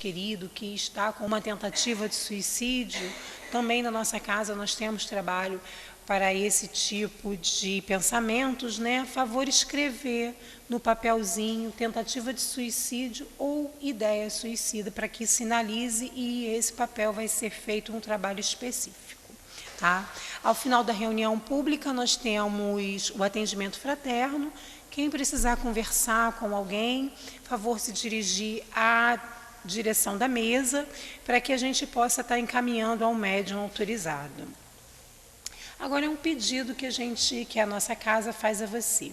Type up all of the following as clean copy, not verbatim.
querido que está com uma tentativa de suicídio, também na nossa casa nós temos trabalho para esse tipo de pensamentos, né? A favor escrever no papelzinho tentativa de suicídio ou ideia suicida para que sinalize, e esse papel vai ser feito um trabalho específico. Tá? Ao final da reunião pública nós temos o atendimento fraterno. Quem precisar conversar com alguém, favor se dirigir à direção da mesa para que a gente possa estar encaminhando ao médium autorizado. Agora é um pedido que a nossa casa faz a você.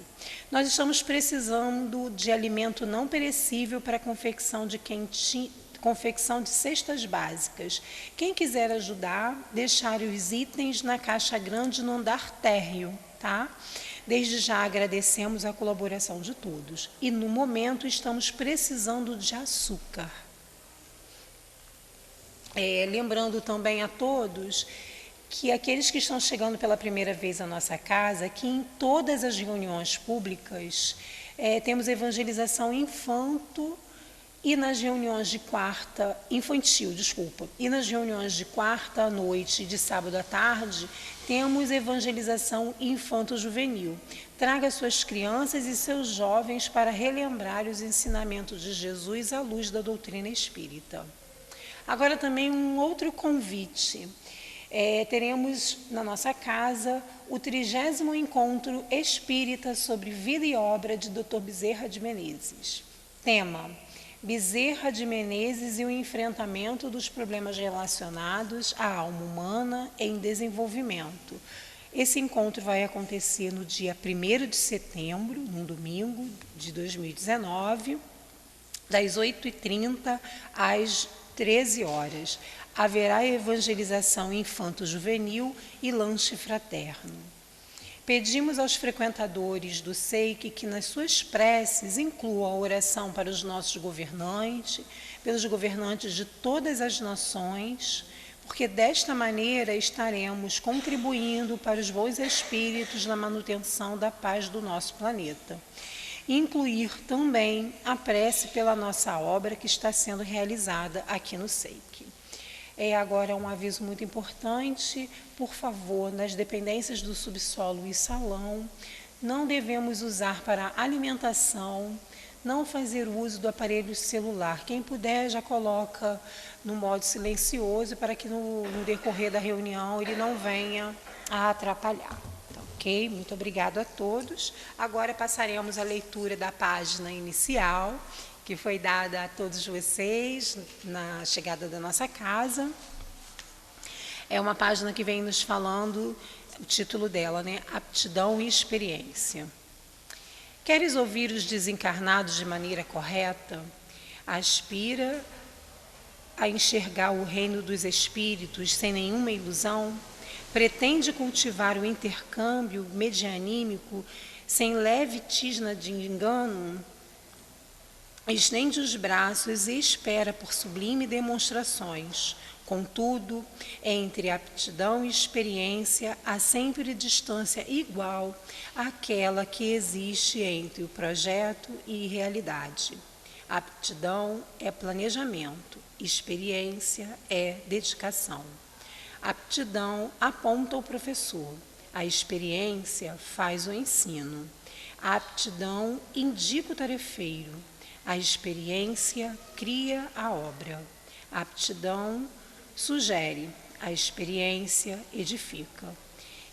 Nós estamos precisando de alimento não perecível para a confecção de cestas básicas. Quem quiser ajudar, deixar os itens na caixa grande no andar térreo, tá? Desde já agradecemos a colaboração de todos. E no momento estamos precisando de açúcar. Lembrando também a todos que aqueles que estão chegando pela primeira vez à nossa casa, que em todas as reuniões públicas temos evangelização infantil e nas reuniões de quarta, e nas reuniões de quarta à noite e de sábado à tarde, temos evangelização infanto-juvenil. Traga suas crianças e seus jovens para relembrar os ensinamentos de Jesus à luz da doutrina espírita. Agora também um outro convite. Teremos na nossa casa o 30º Encontro Espírita sobre Vida e Obra de Dr. Bezerra de Menezes. Tema: Bezerra de Menezes e o enfrentamento dos problemas relacionados à alma humana em desenvolvimento. Esse encontro vai acontecer no dia 1º de setembro, num domingo de 2019, das 8h30 às 13 horas. Haverá evangelização infanto-juvenil e lanche fraterno. Pedimos aos frequentadores do SEIC que nas suas preces incluam a oração para os nossos governantes, pelos governantes de todas as nações, porque desta maneira estaremos contribuindo para os bons espíritos na manutenção da paz do nosso planeta. Incluir também a prece pela nossa obra que está sendo realizada aqui no SEIC. Agora um aviso muito importante: por favor, nas dependências do subsolo e salão, não devemos usar para alimentação, não fazer uso do aparelho celular. Quem puder já coloca no modo silencioso para que no decorrer da reunião ele não venha a atrapalhar. Tá, ok? Muito obrigado a todos. Agora passaremos à leitura da página inicial, que foi dada a todos vocês na chegada da nossa casa. É uma página que vem nos falando, o título dela, né? Aptidão e experiência. Queres ouvir os desencarnados de maneira correta? Aspira a enxergar o reino dos espíritos sem nenhuma ilusão? Pretende cultivar o intercâmbio medianímico sem leve tisna de engano? Estende os braços e espera por sublime demonstrações. Contudo, entre aptidão e experiência há sempre distância igual àquela que existe entre o projeto e realidade. Aptidão é planejamento, experiência é dedicação. Aptidão aponta o professor, a experiência faz o ensino. A aptidão indica o tarefeiro, a experiência cria a obra. A aptidão sugere, a experiência edifica.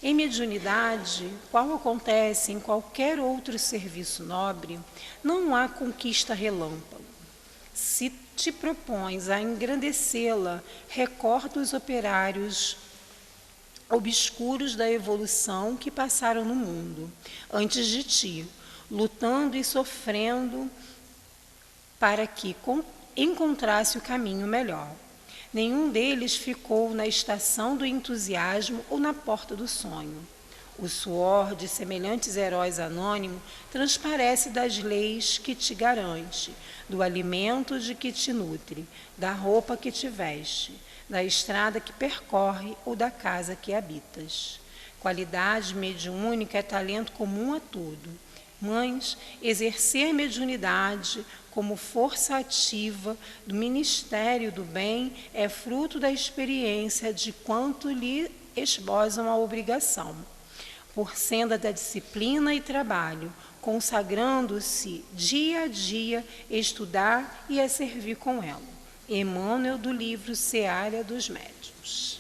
Em mediunidade, qual acontece em qualquer outro serviço nobre, não há conquista relâmpago. Se te propões a engrandecê-la, recorda os operários obscuros da evolução que passaram no mundo, antes de ti, lutando e sofrendo para que encontrasse o caminho melhor. Nenhum deles ficou na estação do entusiasmo ou na porta do sonho. O suor de semelhantes heróis anônimos transparece das leis que te garante, do alimento de que te nutre, da roupa que te veste, da estrada que percorre ou da casa que habitas. Qualidade mediúnica é talento comum a tudo. Mães, exercer mediunidade como força ativa do ministério do bem, é fruto da experiência de quanto lhe esbozam a obrigação, por senda da disciplina e trabalho, consagrando-se dia a dia a estudar e a servir com ela. Emmanuel, do livro Seara dos Médiuns.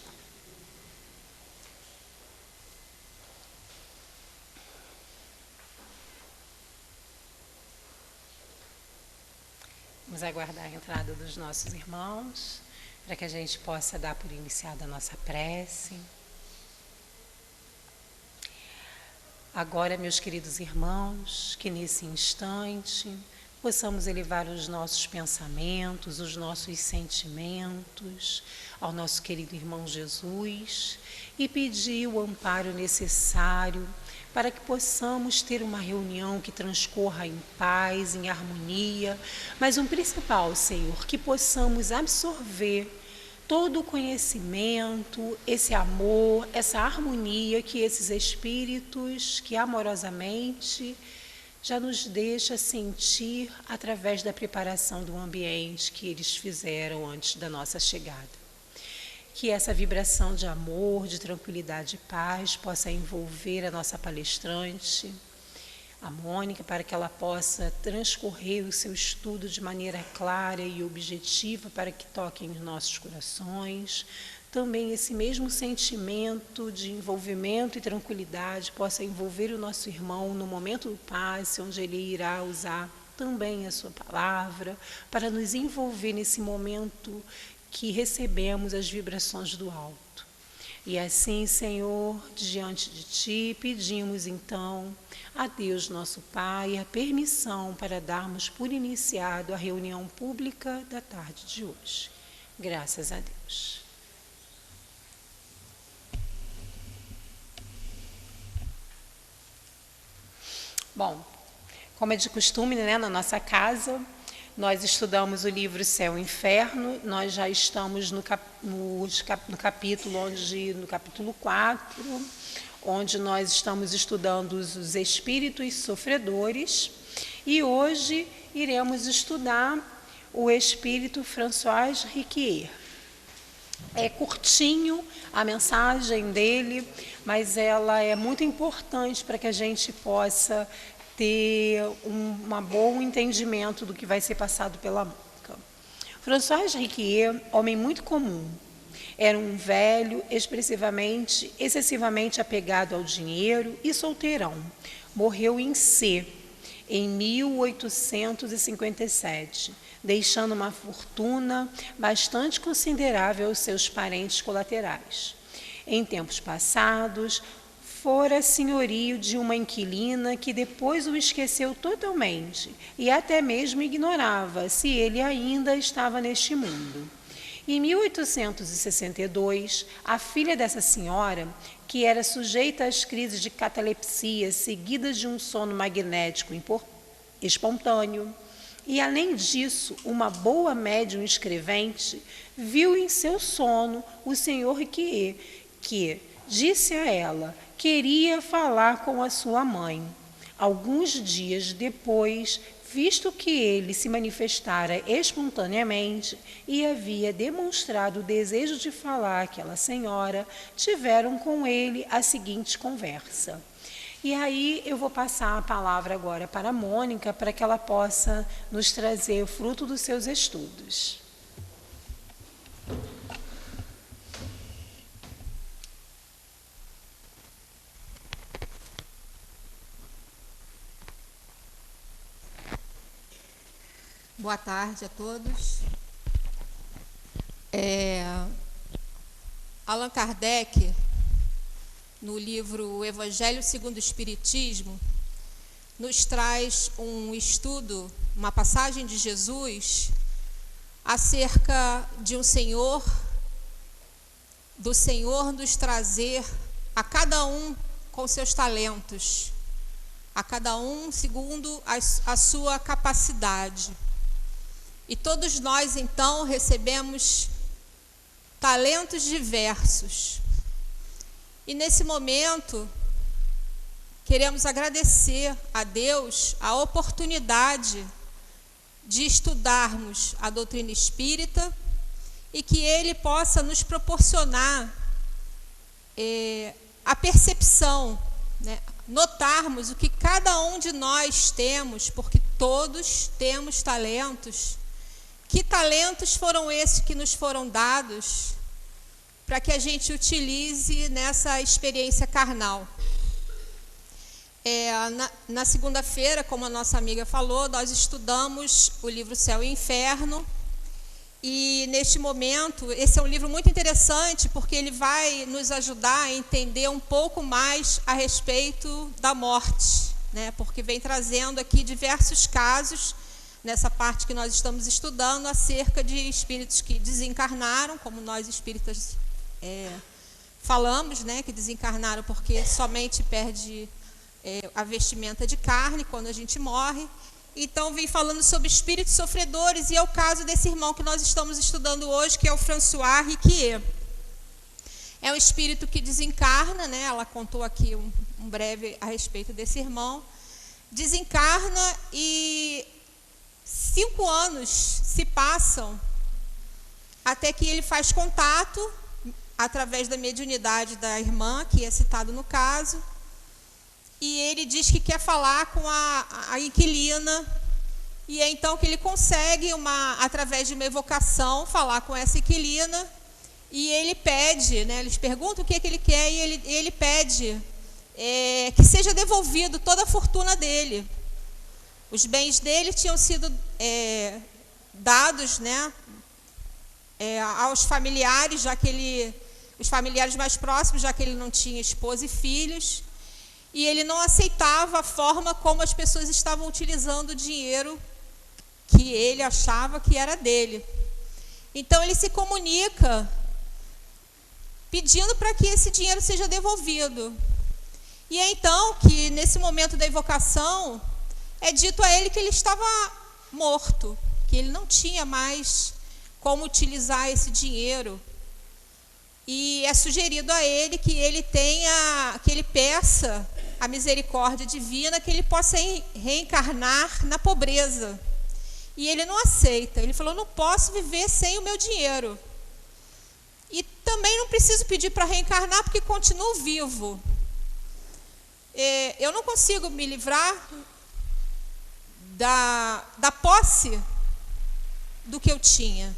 Vamos aguardar a entrada dos nossos irmãos, para que a gente possa dar por iniciada a nossa prece. Agora, meus queridos irmãos, que nesse instante possamos elevar os nossos pensamentos, os nossos sentimentos ao nosso querido irmão Jesus e pedir o amparo necessário para que possamos ter uma reunião que transcorra em paz, em harmonia, mas o principal, Senhor, que possamos absorver todo o conhecimento, esse amor, essa harmonia que esses espíritos, que amorosamente já nos deixa sentir através da preparação do ambiente que eles fizeram antes da nossa chegada. Que essa vibração de amor, de tranquilidade e paz possa envolver a nossa palestrante, a Mônica, para que ela possa transcorrer o seu estudo de maneira clara e objetiva para que toque em nossos corações. Também esse mesmo sentimento de envolvimento e tranquilidade possa envolver o nosso irmão no momento do passe, onde ele irá usar também a sua palavra, para nos envolver nesse momento que recebemos as vibrações do alto. E assim, Senhor, diante de Ti, pedimos então a Deus nosso Pai a permissão para darmos por iniciado a reunião pública da tarde de hoje. Graças a Deus. Bom, como é de costume, né, na nossa casa, nós estudamos o livro Céu e Inferno. Nós já estamos no capítulo 4, onde nós estamos estudando os espíritos sofredores, e hoje iremos estudar o espírito François Riquier. É curtinho a mensagem dele, mas ela é muito importante para que a gente possa ter um bom entendimento do que vai ser passado pela Mônica. François Riquier, homem muito comum, era um velho, excessivamente apegado ao dinheiro e solteirão. Morreu em C, em 1857, deixando uma fortuna bastante considerável aos seus parentes colaterais. Em tempos passados, fora senhorio de uma inquilina que depois o esqueceu totalmente e até mesmo ignorava se ele ainda estava neste mundo. Em 1862, a filha dessa senhora, que era sujeita às crises de catalepsia seguidas de um sono magnético espontâneo, e além disso, uma boa médium escrevente, viu em seu sono o senhor Riquier, que disse a ela: queria falar com a sua mãe. Alguns dias depois, visto que ele se manifestara espontaneamente e havia demonstrado o desejo de falar àquela senhora, tiveram com ele a seguinte conversa. E aí eu vou passar a palavra agora para a Mônica, para que ela possa nos trazer o fruto dos seus estudos. Boa tarde a todos. Allan Kardec, no livro O Evangelho segundo o Espiritismo, nos traz um estudo, uma passagem de Jesus acerca de do Senhor nos trazer a cada um com seus talentos, a cada um segundo a sua capacidade. E todos nós, então, recebemos talentos diversos. E nesse momento, queremos agradecer a Deus a oportunidade de estudarmos a doutrina espírita e que ele possa nos proporcionar a percepção, né? Notarmos o que cada um de nós temos, porque todos temos talentos. Que talentos foram esses que nos foram dados para que a gente utilize nessa experiência carnal? Na segunda-feira, como a nossa amiga falou, nós estudamos o livro Céu e Inferno. E, neste momento, esse é um livro muito interessante, porque ele vai nos ajudar a entender um pouco mais a respeito da morte, né? Porque vem trazendo aqui diversos casos, nessa parte que nós estamos estudando, acerca de espíritos que desencarnaram, como nós espíritas falamos, né? Que desencarnaram porque somente perde a vestimenta de carne quando a gente morre. Então, vem falando sobre espíritos sofredores, e é o caso desse irmão que nós estamos estudando hoje, que é o François Riquier. É um espírito que desencarna, né? Ela contou aqui um breve a respeito desse irmão. Desencarna e 5 anos se passam até que ele faz contato, através da mediunidade da irmã, que é citado no caso, e ele diz que quer falar com a inquilina, e é então que ele consegue, através de uma evocação, falar com essa inquilina, e ele pede, né, eles perguntam o que é que ele quer, e ele pede que seja devolvido toda a fortuna dele. Os bens dele tinham sido dados, né, aos familiares, os familiares mais próximos, já que ele não tinha esposa e filhos. E ele não aceitava a forma como as pessoas estavam utilizando o dinheiro que ele achava que era dele. Então, ele se comunica pedindo para que esse dinheiro seja devolvido. E é então que, nesse momento da invocação, é dito a ele que ele estava morto, que ele não tinha mais como utilizar esse dinheiro. E é sugerido a ele que ele peça a misericórdia divina, que ele possa reencarnar na pobreza. E ele não aceita. Ele falou: não posso viver sem o meu dinheiro. E também não preciso pedir para reencarnar, porque continuo vivo. Eu não consigo me livrar da posse do que eu tinha.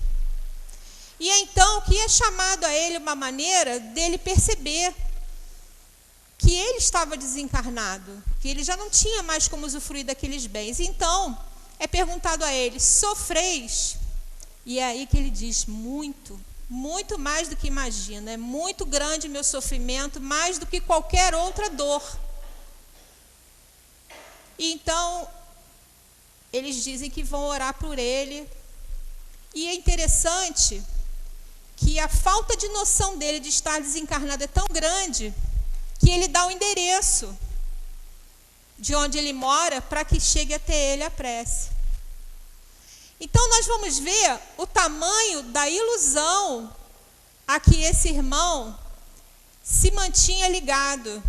E é então que é chamado a ele uma maneira dele perceber que ele estava desencarnado, que ele já não tinha mais como usufruir daqueles bens. Então, é perguntado a ele: sofreis? E é aí que ele diz: muito, muito mais do que imagina. É muito grande meu sofrimento, mais do que qualquer outra dor. E então, eles dizem que vão orar por ele. E é interessante que a falta de noção dele de estar desencarnado é tão grande que ele dá o endereço de onde ele mora para que chegue até ele a prece. Então, nós vamos ver o tamanho da ilusão a que esse irmão se mantinha ligado.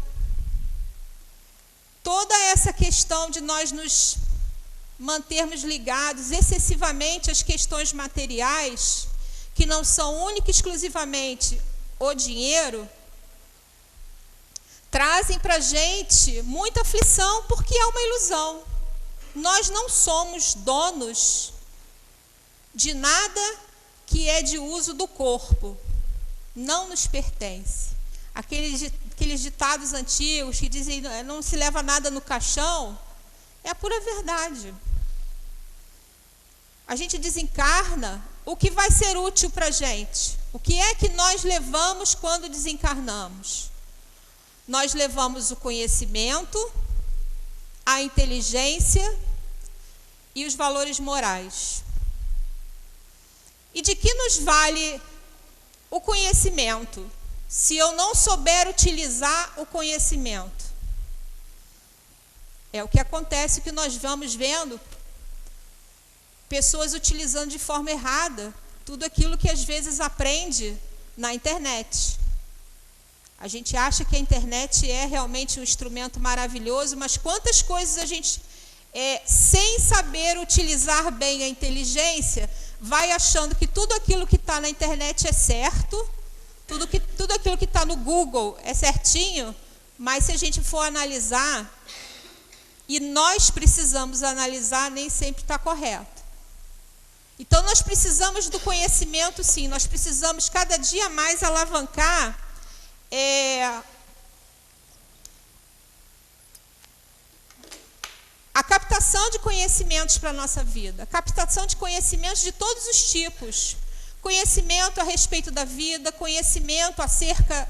Toda essa questão de nós nos mantermos ligados excessivamente às questões materiais, que não são única e exclusivamente o dinheiro, trazem para a gente muita aflição, porque é uma ilusão. Nós não somos donos de nada que é de uso do corpo. Não nos pertence. Aqueles ditados antigos que dizem não se leva nada no caixão, é a pura verdade. A gente desencarna, o que vai ser útil para a gente? O que é que nós levamos quando desencarnamos? Nós levamos o conhecimento, a inteligência e os valores morais. E de que nos vale o conhecimento, se eu não souber utilizar o conhecimento? É o que acontece, que nós vamos vendo pessoas utilizando de forma errada tudo aquilo que às vezes aprende na internet. A gente acha que a internet é realmente um instrumento maravilhoso, mas quantas coisas a gente sem saber utilizar bem a inteligência, vai achando que tudo aquilo que está na internet é certo, tudo aquilo que está no Google é certinho, mas se a gente for analisar, e nós precisamos analisar, nem sempre está correto. Então, nós precisamos do conhecimento, sim, nós precisamos cada dia mais alavancar a captação de conhecimentos para a nossa vida, a captação de conhecimentos de todos os tipos, conhecimento a respeito da vida, conhecimento acerca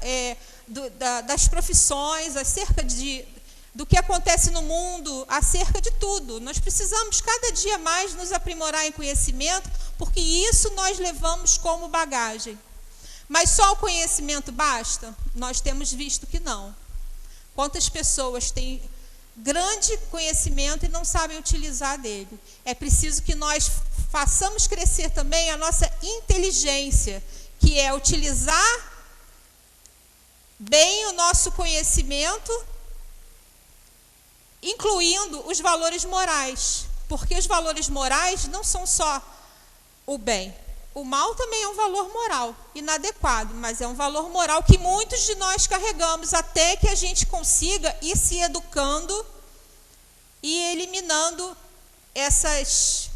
das profissões, acerca do que acontece no mundo, acerca de tudo. Nós precisamos cada dia mais nos aprimorar em conhecimento, porque isso nós levamos como bagagem. Mas só o conhecimento basta? Nós temos visto que não. Quantas pessoas têm grande conhecimento e não sabem utilizar dele? É preciso que nós façamos crescer também a nossa inteligência, que é utilizar bem o nosso conhecimento, incluindo os valores morais, porque os valores morais não são só o bem. O mal também é um valor moral inadequado, mas é um valor moral que muitos de nós carregamos até que a gente consiga ir se educando e eliminando essas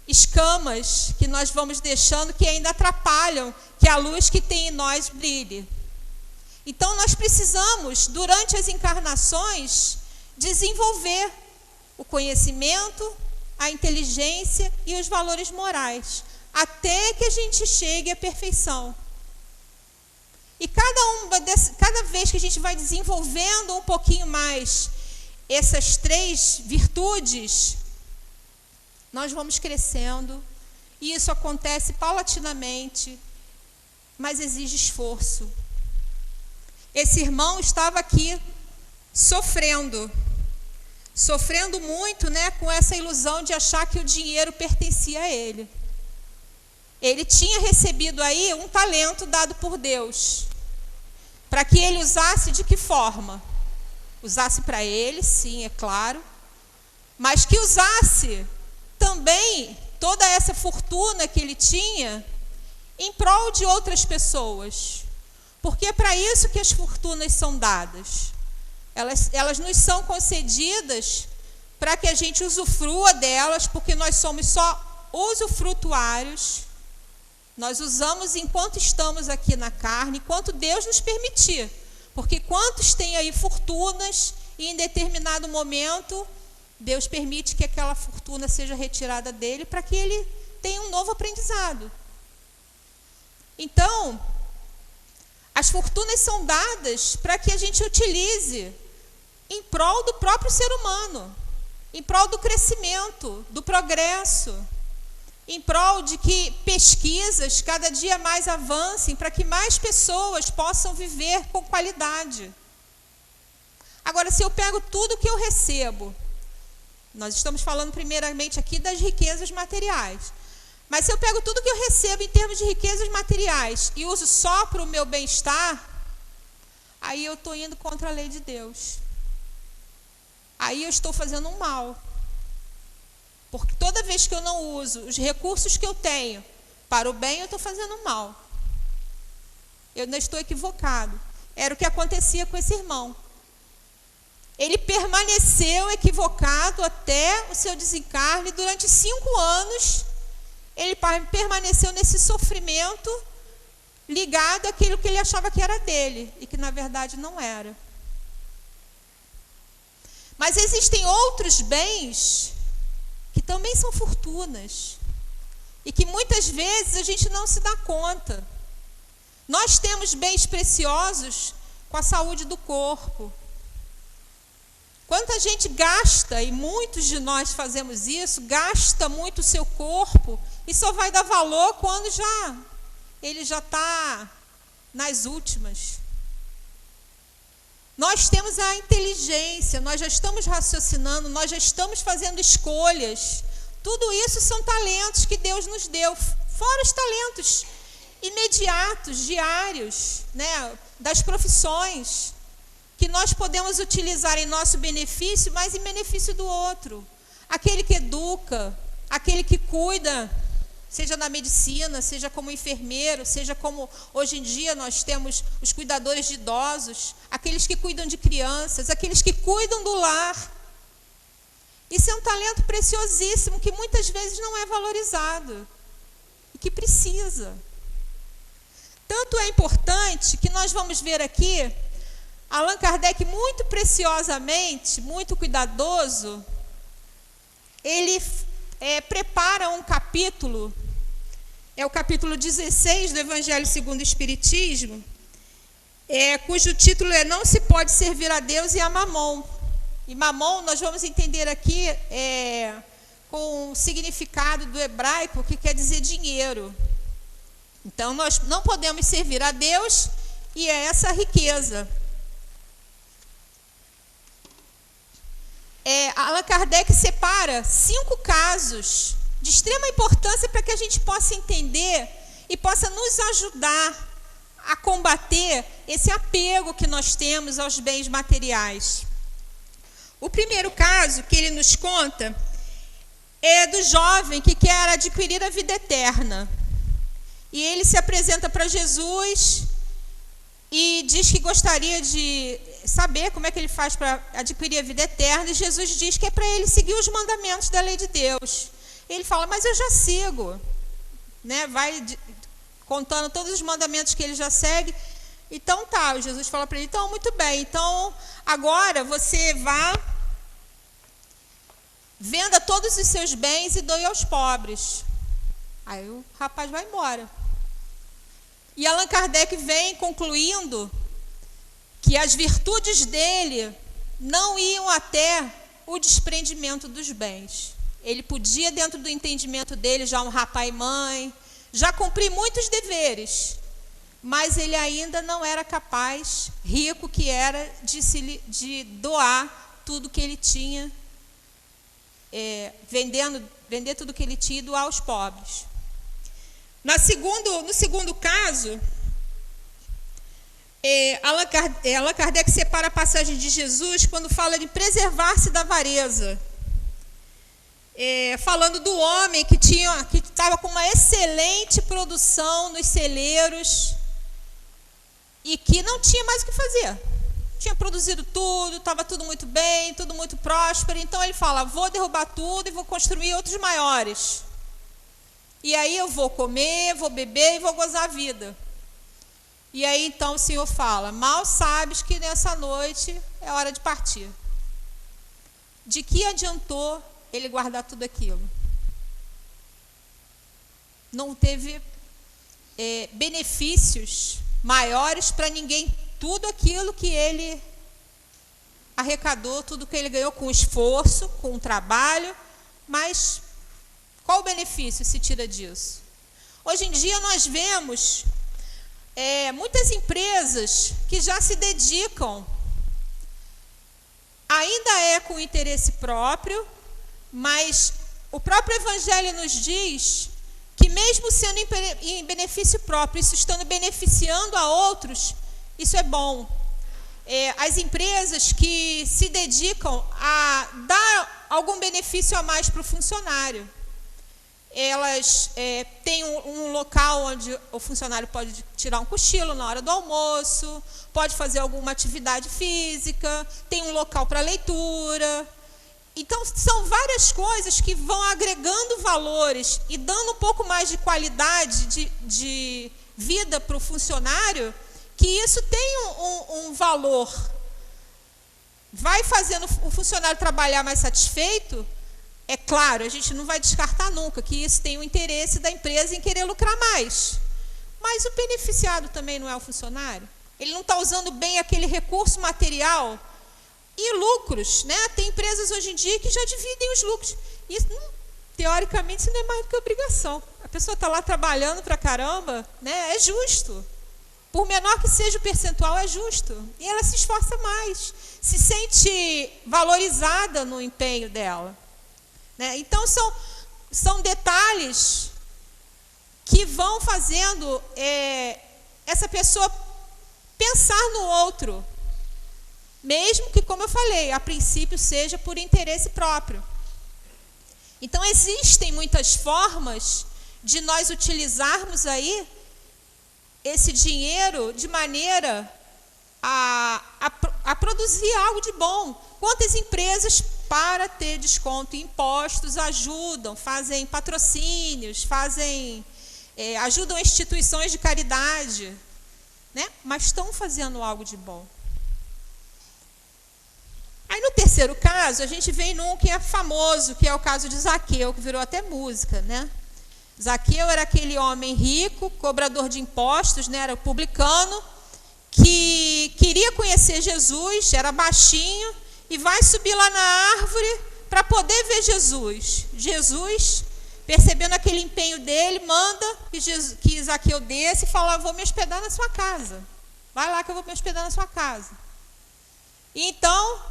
escamas que nós vamos deixando, que ainda atrapalham que a luz que tem em nós brilhe. Então, nós precisamos, durante as encarnações, desenvolver o conhecimento, a inteligência e os valores morais, até que a gente chegue à perfeição. E cada vez que a gente vai desenvolvendo um pouquinho mais essas 3 virtudes, nós vamos crescendo, e isso acontece paulatinamente, mas exige esforço. Esse irmão estava aqui sofrendo muito, né, com essa ilusão de achar que o dinheiro pertencia a ele. Ele tinha recebido aí um talento dado por Deus, para que ele usasse de que forma? Usasse para ele, sim, é claro, mas que usasse também toda essa fortuna que ele tinha em prol de outras pessoas, porque é para isso que as fortunas são dadas. Elas nos são concedidas para que a gente usufrua delas, porque nós somos só usufrutuários. Nós usamos enquanto estamos aqui na carne, enquanto Deus nos permitir. Porque quantos têm aí fortunas e em determinado momento Deus permite que aquela fortuna seja retirada dele para que ele tenha um novo aprendizado. Então, as fortunas são dadas para que a gente utilize em prol do próprio ser humano, em prol do crescimento, do progresso, em prol de que pesquisas cada dia mais avancem para que mais pessoas possam viver com qualidade. Agora, se eu pego tudo que eu recebo, nós estamos falando primeiramente aqui das riquezas materiais, mas se eu pego tudo que eu recebo em termos de riquezas materiais e uso só para o meu bem-estar, aí eu estou indo contra a lei de Deus. Aí eu estou fazendo um mal. Porque toda vez que eu não uso os recursos que eu tenho para o bem, eu estou fazendo um mal. Eu não estou equivocado. Era o que acontecia com esse irmão. Ele permaneceu equivocado até o seu desencarne. Durante 5 anos, ele permaneceu nesse sofrimento ligado àquilo que ele achava que era dele e que, na verdade, não era. Mas existem outros bens que também são fortunas e que muitas vezes a gente não se dá conta. Nós temos bens preciosos com a saúde do corpo. Quanta gente gasta, e muitos de nós fazemos isso, gasta muito o seu corpo e só vai dar valor quando ele já está nas últimas. Nós temos a inteligência, nós já estamos raciocinando, nós já estamos fazendo escolhas. Tudo isso são talentos que Deus nos deu, fora os talentos imediatos, diários, né, das profissões, que nós podemos utilizar em nosso benefício, mas em benefício do outro. aquele que educa, aquele que cuida, seja na medicina, seja como enfermeiro, seja como hoje em dia nós temos os cuidadores de idosos, aqueles que cuidam de crianças, aqueles que cuidam do lar. Isso é um talento preciosíssimo que muitas vezes não é valorizado e que precisa. Tanto é importante que nós vamos ver aqui, Allan Kardec muito preciosamente, muito cuidadoso, ele prepara um capítulo, é o capítulo 16 do Evangelho segundo o Espiritismo, cujo título é Não se pode servir a Deus e a Mamon. E Mamon nós vamos entender aqui com o significado do hebraico, que quer dizer dinheiro. Então, nós não podemos servir a Deus e é essa riqueza. Allan Kardec separa 5 casos de extrema importância para que a gente possa entender e possa nos ajudar a combater esse apego que nós temos aos bens materiais. O primeiro caso que ele nos conta é do jovem que quer adquirir a vida eterna. E ele se apresenta para Jesus e diz que gostaria de saber como é que ele faz para adquirir a vida eterna. E Jesus diz que é para ele seguir os mandamentos da lei de Deus. Ele fala, mas eu já sigo. Vai contando todos os mandamentos que ele já segue. Então tá, Jesus fala para ele, então muito bem, então agora você vá, venda todos os seus bens e doe aos pobres. Aí o rapaz vai embora. E Allan Kardec vem concluindo que as virtudes dele não iam até o desprendimento dos bens. Ele podia, dentro do entendimento dele, já honrar pai e mãe, já cumprir muitos deveres, mas ele ainda não era capaz, rico que era, de doar tudo que ele tinha, vender tudo que ele tinha e doar aos pobres. No segundo caso, Allan Kardec separa a passagem de Jesus quando fala de preservar-se da avareza. Falando do homem que estava com uma excelente produção nos celeiros e que não tinha mais o que fazer. Tinha produzido tudo, estava tudo muito bem, tudo muito próspero. Então ele fala, vou derrubar tudo e vou construir outros maiores. E aí eu vou comer, vou beber e vou gozar a vida. E aí então o Senhor fala, mal sabes que nessa noite é hora de partir. De que adiantou ele guardar tudo aquilo? Não teve benefícios maiores para ninguém. Tudo aquilo que ele arrecadou, tudo que ele ganhou com esforço, com trabalho, mas qual o benefício se tira disso? Hoje em dia nós vemos muitas empresas que já se dedicam, ainda com interesse próprio, mas o próprio Evangelho nos diz que mesmo sendo em benefício próprio, isso estando beneficiando a outros, isso é bom. As empresas que se dedicam a dar algum benefício a mais para o funcionário, elas têm um local onde o funcionário pode tirar um cochilo na hora do almoço, pode fazer alguma atividade física, tem um local para leitura. Então, são várias coisas que vão agregando valores e dando um pouco mais de qualidade de vida para o funcionário, que isso tem um valor. Vai fazendo o funcionário trabalhar mais satisfeito. É claro, a gente não vai descartar nunca que isso tem o interesse da empresa em querer lucrar mais. Mas o beneficiado também não é o funcionário? Ele não está usando bem aquele recurso material e lucros, né? Tem empresas hoje em dia que já dividem os lucros. Isso, teoricamente, isso não é mais do que obrigação. A pessoa está lá trabalhando pra caramba, né? É justo. Por menor que seja o percentual, é justo. E ela se esforça mais, se sente valorizada no empenho dela. Né? Então, são detalhes que vão fazendo essa pessoa pensar no outro, mesmo que, como eu falei, a princípio seja por interesse próprio. Então, existem muitas formas de nós utilizarmos aí esse dinheiro de maneira a produzir algo de bom. Quantas empresas, para ter desconto em impostos, ajudam, fazem patrocínios, ajudam instituições de caridade, né? Mas estão fazendo algo de bom. Aí, no terceiro caso, a gente vem num que é famoso, que é o caso de Zaqueu, que virou até música, né? Zaqueu era aquele homem rico, cobrador de impostos, né? Era publicano, que queria conhecer Jesus, era baixinho, e vai subir lá na árvore para poder ver Jesus. Jesus, percebendo aquele empenho dele, manda que Zaqueu desça e fala: vou me hospedar na sua casa. Vai lá que eu vou me hospedar na sua casa. E então,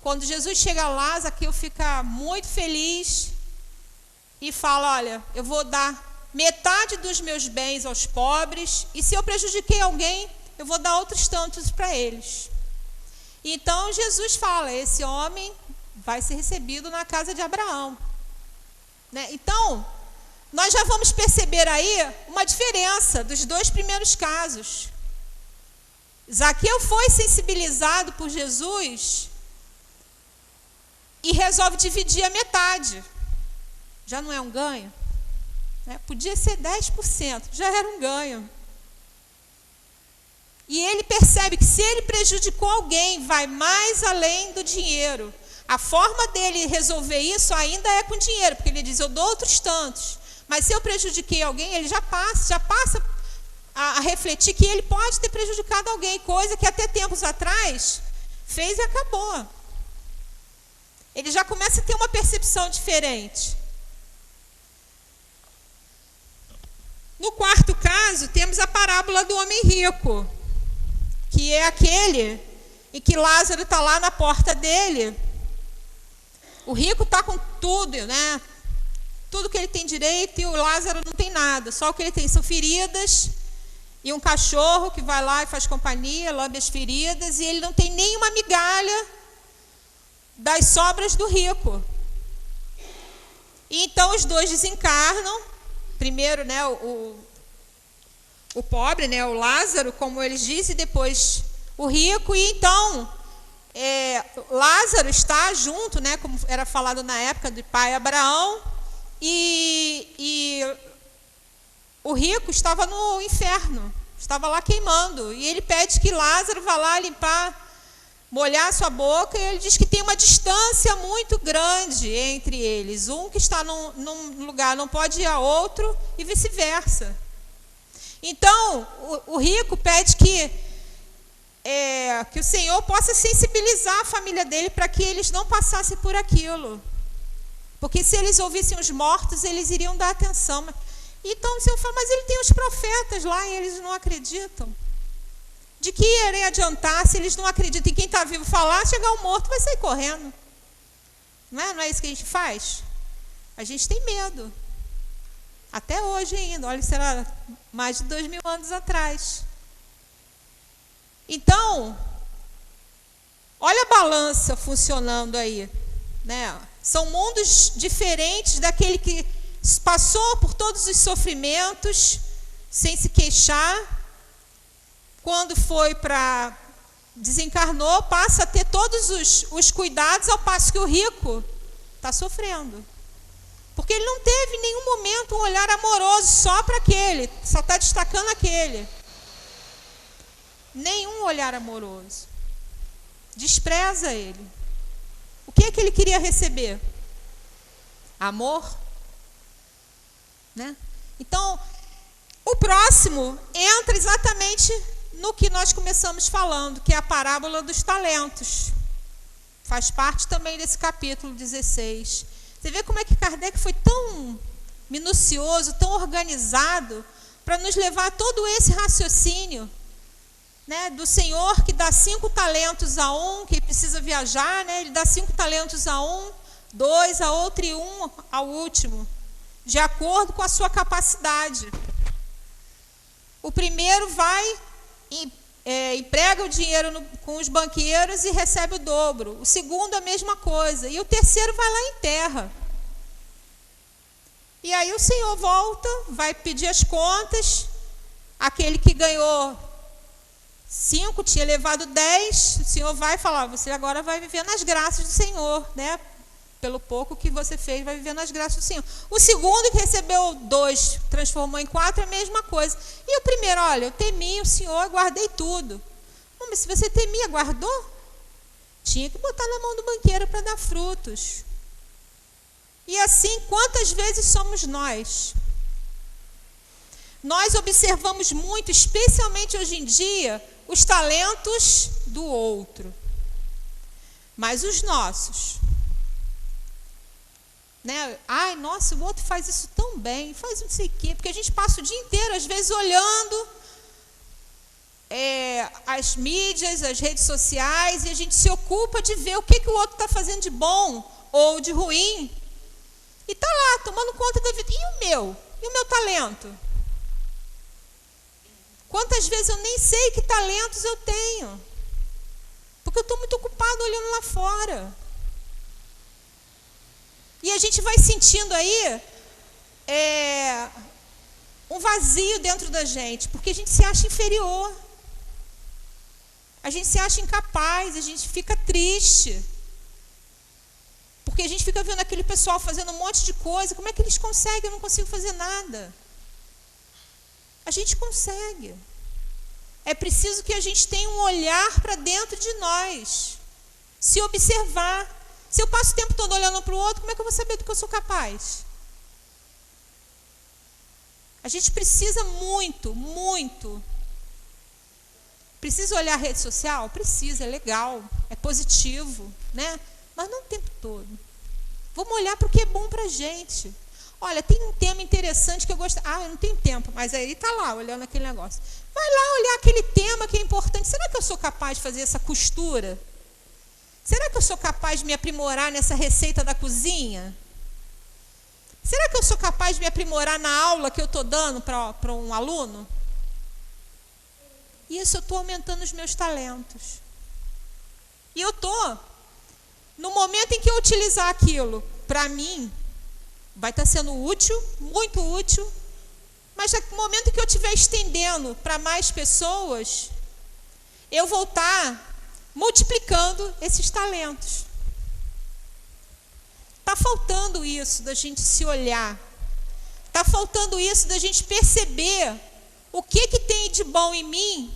quando Jesus chega lá, Zaqueu fica muito feliz e fala: olha, eu vou dar metade dos meus bens aos pobres, e se eu prejudiquei alguém, eu vou dar outros tantos para eles. Então Jesus fala: esse homem vai ser recebido na casa de Abraão, né? Então, nós já vamos perceber aí uma diferença dos dois primeiros casos. Zaqueu foi sensibilizado por Jesus e resolve dividir a metade. Já não é um ganho? Né? Podia ser 10%, já era um ganho. E ele percebe que se ele prejudicou alguém, vai mais além do dinheiro. A forma dele resolver isso ainda é com dinheiro, porque ele diz: eu dou outros tantos. Mas se eu prejudiquei alguém, ele já passa a refletir que ele pode ter prejudicado alguém, coisa que até tempos atrás fez e acabou. Ele já começa a ter uma percepção diferente. No quarto caso, temos a parábola do homem rico, que é aquele em que Lázaro está lá na porta dele. O rico está com tudo, né? Tudo que ele tem direito, e o Lázaro não tem nada. Só o que ele tem são feridas e um cachorro que vai lá e faz companhia, lambe as feridas, e ele não tem nenhuma migalha das sobras do rico. E então os dois desencarnam. Primeiro, né, o pobre, né, o Lázaro, como eles dizem, e depois o rico. E então Lázaro está junto, né, como era falado na época do pai Abraão, e o rico estava no inferno, estava lá queimando, e ele pede que Lázaro vá lá limpar, molhar a sua boca, e ele diz que tem uma distância muito grande entre eles. Um que está num lugar não pode ir a outro, e vice-versa. Então, o rico pede que o Senhor possa sensibilizar a família dele para que eles não passassem por aquilo. Porque se eles ouvissem os mortos, eles iriam dar atenção. Então o Senhor fala: mas ele tem os profetas lá e eles não acreditam. De que irem adiantar se eles não acreditam em quem está vivo falar? Chegar o morto, vai sair correndo. Não é isso que a gente faz? A gente tem medo. Até hoje ainda. Olha, será mais de 2000 anos atrás. Então, olha a balança funcionando aí, né? São mundos diferentes daquele que passou por todos os sofrimentos sem se queixar. Quando foi para desencarnou, passa a ter todos os cuidados, ao passo que o rico está sofrendo. Porque ele não teve em nenhum momento um olhar amoroso só para aquele, só está destacando aquele. Nenhum olhar amoroso. Despreza ele. O que é que ele queria receber? Amor? Né? Então, o próximo entra exatamente no que nós começamos falando, que é a parábola dos talentos. Faz parte também desse capítulo 16. Você vê como é que Kardec foi tão minucioso, tão organizado, para nos levar a todo esse raciocínio, né, do Senhor que dá 5 talentos a um, que precisa viajar, né, ele dá 5 talentos a um, 2 a outro e 1 ao último, de acordo com a sua capacidade. O primeiro vai, emprega o dinheiro com os banqueiros e recebe o dobro. O segundo, a mesma coisa. E o terceiro vai lá em terra. E aí o senhor volta, vai pedir as contas, aquele que ganhou 5, tinha levado 10, o senhor vai falar, você agora vai viver nas graças do Senhor, né? Pelo pouco que você fez, vai viver nas graças do Senhor. O segundo que recebeu 2, transformou em 4, é a mesma coisa. E o primeiro, olha, eu temi o Senhor, guardei tudo. Mas se você temia, guardou? Tinha que botar na mão do banqueiro para dar frutos. E assim, quantas vezes somos nós? Nós observamos muito, especialmente hoje em dia, os talentos do outro. Mas os nossos, né? Ai, nossa, o outro faz isso tão bem, faz não sei o quê, porque a gente passa o dia inteiro, às vezes, olhando as mídias, as redes sociais, e a gente se ocupa de ver o que o outro está fazendo de bom ou de ruim. E está lá, tomando conta da vida. E o meu? E o meu talento? Quantas vezes eu nem sei que talentos eu tenho? Porque eu estou muito ocupado olhando lá fora. E a gente vai sentindo aí um vazio dentro da gente, porque a gente se acha inferior. A gente se acha incapaz, a gente fica triste. Porque a gente fica vendo aquele pessoal fazendo um monte de coisa. Como é que eles conseguem? Eu não consigo fazer nada. A gente consegue. É preciso que a gente tenha um olhar para dentro de nós. Se observar. Se eu passo o tempo todo olhando para o outro, como é que eu vou saber do que eu sou capaz? A gente precisa muito, muito. Precisa olhar a rede social? Precisa, é legal, é positivo, né? Mas não o tempo todo. Vamos olhar para o que é bom para a gente. Olha, tem um tema interessante que eu gosto. Ah, eu não tenho tempo, mas aí ele está lá, olhando aquele negócio. Vai lá olhar aquele tema que é importante. Será que eu sou capaz de fazer essa costura? Será que eu sou capaz de me aprimorar nessa receita da cozinha? Será que eu sou capaz de me aprimorar na aula que eu estou dando para um aluno? Isso, eu estou aumentando os meus talentos. E eu estou, no momento em que eu utilizar aquilo, para mim, vai estar sendo útil, muito útil, mas no momento que eu estiver estendendo para mais pessoas, eu vou estar multiplicando esses talentos. Está faltando isso da gente se olhar. Está faltando isso da gente perceber o que tem de bom em mim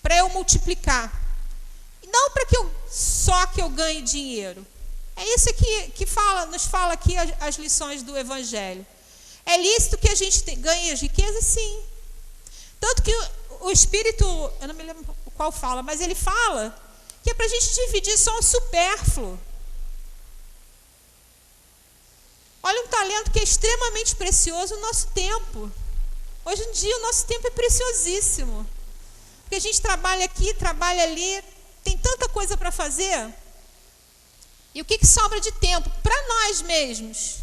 para eu multiplicar. E não para que eu ganhe dinheiro. É isso que nos fala aqui as lições do Evangelho. É lícito que a gente ganhe as riquezas? Sim. Tanto que o Espírito, eu não me lembro qual fala, mas ele fala que é para a gente dividir só o supérfluo. Olha um talento que é extremamente precioso, o nosso tempo. Hoje em dia o nosso tempo é preciosíssimo. Porque a gente trabalha aqui, trabalha ali, tem tanta coisa para fazer. E o que sobra de tempo? Para nós mesmos.